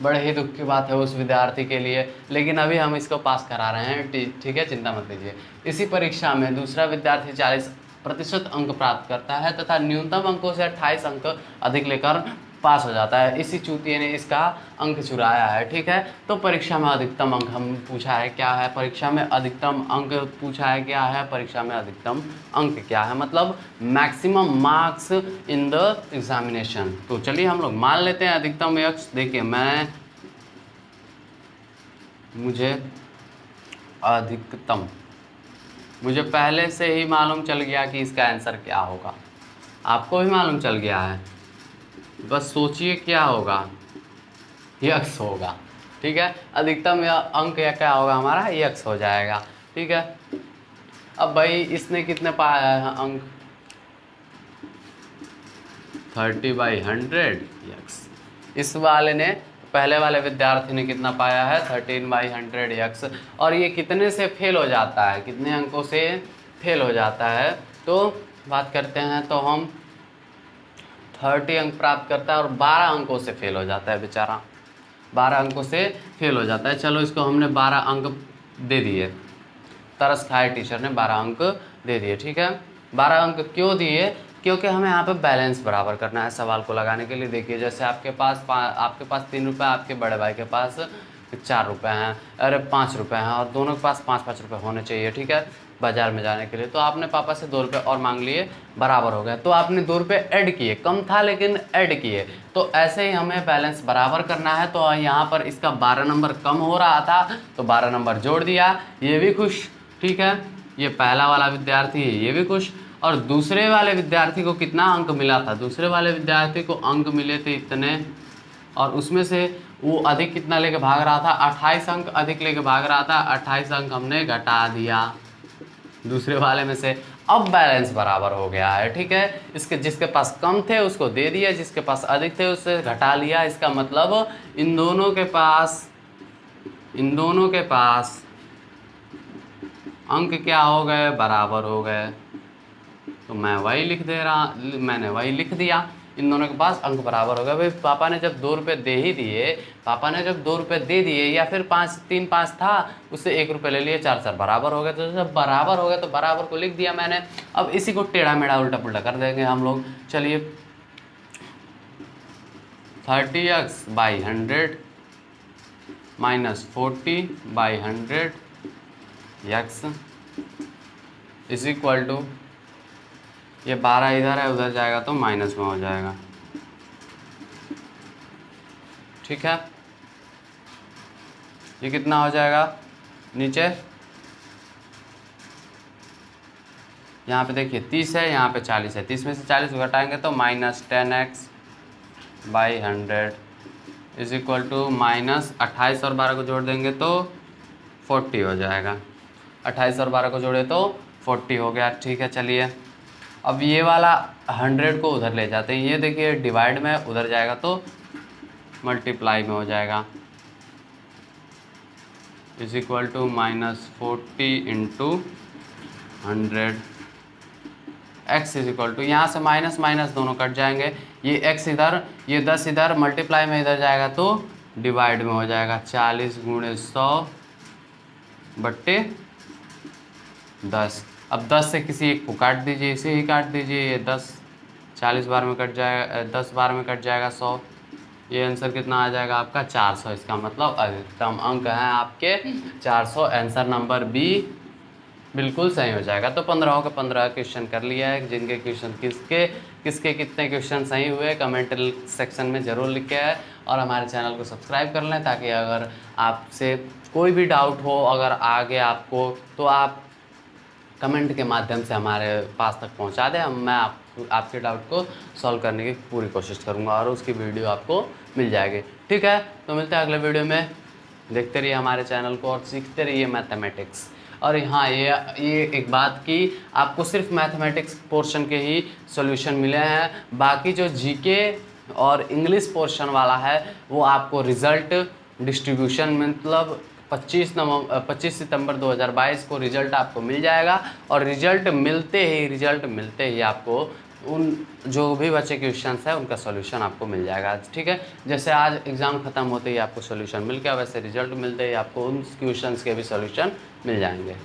बड़े ही दुख की बात है उस विद्यार्थी के लिए, लेकिन अभी हम इसको पास करा रहे हैं। ठीक है, चिंता मत लीजिए। इसी परीक्षा में दूसरा विद्यार्थी 40% अंक प्राप्त करता है तथा न्यूनतम अंकों से 28 अंक अधिक लेकर पास हो जाता है। इसी चूतिए ने इसका अंक चुराया है। ठीक है। तो परीक्षा में अधिकतम अंक हम पूछा है क्या है, परीक्षा में अधिकतम अंक पूछा है क्या है, परीक्षा में अधिकतम अंक क्या है, मतलब maximum marks in the examination. तो चलिए हम लोग मान लेते हैं अधिकतम यक्स। देखिए मुझे पहले से ही मालूम चल गया कि इसका आंसर क्या होगा। आपको भी मालूम चल गया है, बस सोचिए क्या होगा। यक्स होगा। ठीक है। अधिकतम अंक या क्या होगा हमारा, यक्स हो जाएगा। ठीक है। अब भाई इसने कितने पाया है अंक, 30/100 यक्स। इस वाले ने, पहले वाले विद्यार्थी ने कितना पाया है, 13/100 यक्स। और ये कितने से फेल हो जाता है, कितने अंकों से फेल हो जाता है, तो बात करते हैं। तो हम 30 अंक प्राप्त करता है और 12 अंकों से फेल हो जाता है बेचारा, 12 अंकों से फेल हो जाता है। चलो इसको हमने 12 अंक दे दिए, तरस खाए टीचर ने 12 अंक दे दिए। ठीक है। 12 अंक क्यों दिए, क्योंकि हमें यहाँ पे बैलेंस बराबर करना है सवाल को लगाने के लिए। देखिए जैसे आपके पास 3 रुपये, आपके बड़े भाई के पास 4 रुपये हैं, अरे 5 रुपये हैं, और दोनों के पास 5-5 रुपये होने चाहिए। ठीक है, बाजार में जाने के लिए। तो आपने पापा से 2 रुपये और मांग लिए, बराबर हो गया। तो आपने 2 रुपये ऐड किए, कम था लेकिन ऐड किए। तो ऐसे ही हमें बैलेंस बराबर करना है। तो यहाँ पर इसका 12 नंबर कम हो रहा था तो 12 नंबर जोड़ दिया, ये भी खुश। ठीक है, ये पहला वाला विद्यार्थी है, ये भी खुश। और दूसरे वाले विद्यार्थी को कितना अंक मिला था, दूसरे वाले विद्यार्थी को अंक मिले थे इतने, और उसमें से वो अधिक कितना लेके भाग रहा था, 28 अंक अधिक लेके भाग रहा था। 28 अंक हमने घटा दिया दूसरे वाले में से। अब बैलेंस बराबर हो गया है। ठीक है, इसके जिसके पास कम थे उसको दे दिया, जिसके पास अधिक थे उससे घटा लिया। इसका मतलब इन दोनों के पास अंक क्या हो गए, बराबर हो गए। तो मैंने वही लिख दिया, इन दोनों के पास अंक बराबर हो गए। भाई पापा ने जब 2 रुपये दे ही दिए, या फिर 3-5 था, उससे 1 रुपये ले लिए, 4 बराबर हो गए। तो जब बराबर हो गए तो बराबर को लिख दिया मैंने। अब इसी को टेढ़ा मेढ़ा उल्टा पुल्टा कर देंगे हम लोग। चलिए 30x/100 minus 40/100 x is equal to, ये 12 इधर है, उधर जाएगा तो माइनस में हो जाएगा। ठीक है, ये कितना हो जाएगा नीचे, यहाँ पे देखिए 30 है, यहाँ पे 40 है, 30 में से 40 घटाएंगे तो -10x/100 is equal to minus 28 और 12 को जोड़ देंगे तो 40 हो जाएगा। 28 और 12 को जोड़े तो 40 हो गया। ठीक है, चलिए अब ये वाला 100 को उधर ले जाते हैं। ये देखिए डिवाइड में उधर जाएगा तो मल्टीप्लाई में हो जाएगा, is equal to -40 × 100 x is equal to, यहाँ से माइनस माइनस दोनों कट जाएंगे, ये x इधर, ये 10 इधर, मल्टीप्लाई में इधर जाएगा तो डिवाइड में हो जाएगा। 40 × 100/10। अब 10 से किसी एक को काट दीजिए, इसे ही काट दीजिए, ये 10 40 बार में कट जाएगा, 10 बार में कट जाएगा 100। ये आंसर कितना आ जाएगा आपका 400। इसका मतलब अधिकतम अंक हैं आपके 400। आंसर नंबर बी बिल्कुल सही हो जाएगा। तो 15 के 15 क्वेश्चन कर लिया है। जिनके क्वेश्चन किसके कितने क्वेश्चन सही हुए कमेंट सेक्शन में ज़रूर लिखे है, और हमारे चैनल को सब्सक्राइब कर लें, ताकि अगर आपसे कोई भी डाउट हो अगर आगे आपको, तो आप कमेंट के माध्यम से हमारे पास तक पहुंचा दें। मैं आपके डाउट को सॉल्व करने की पूरी कोशिश करूंगा और उसकी वीडियो आपको मिल जाएगी। ठीक है, तो मिलते हैं अगले वीडियो में। देखते रहिए हमारे चैनल को और सीखते रहिए मैथमेटिक्स। और हाँ, ये एक बात कि आपको सिर्फ मैथमेटिक्स पोर्शन के ही सॉल्यूशन मिले हैं, बाकी जो जीके और इंग्लिश पोर्शन वाला है वो आपको रिज़ल्ट डिस्ट्रीब्यूशन मतलब 25 सितंबर 2022 को रिज़ल्ट आपको मिल जाएगा। और रिज़ल्ट मिलते ही आपको उन जो भी बचे क्वेश्चंस है उनका सॉल्यूशन आपको मिल जाएगा। ठीक है, जैसे आज एग्ज़ाम ख़त्म होते ही आपको सॉल्यूशन मिल गया, वैसे रिज़ल्ट मिलते ही आपको उन क्वेश्चंस के भी सॉल्यूशन मिल जाएंगे।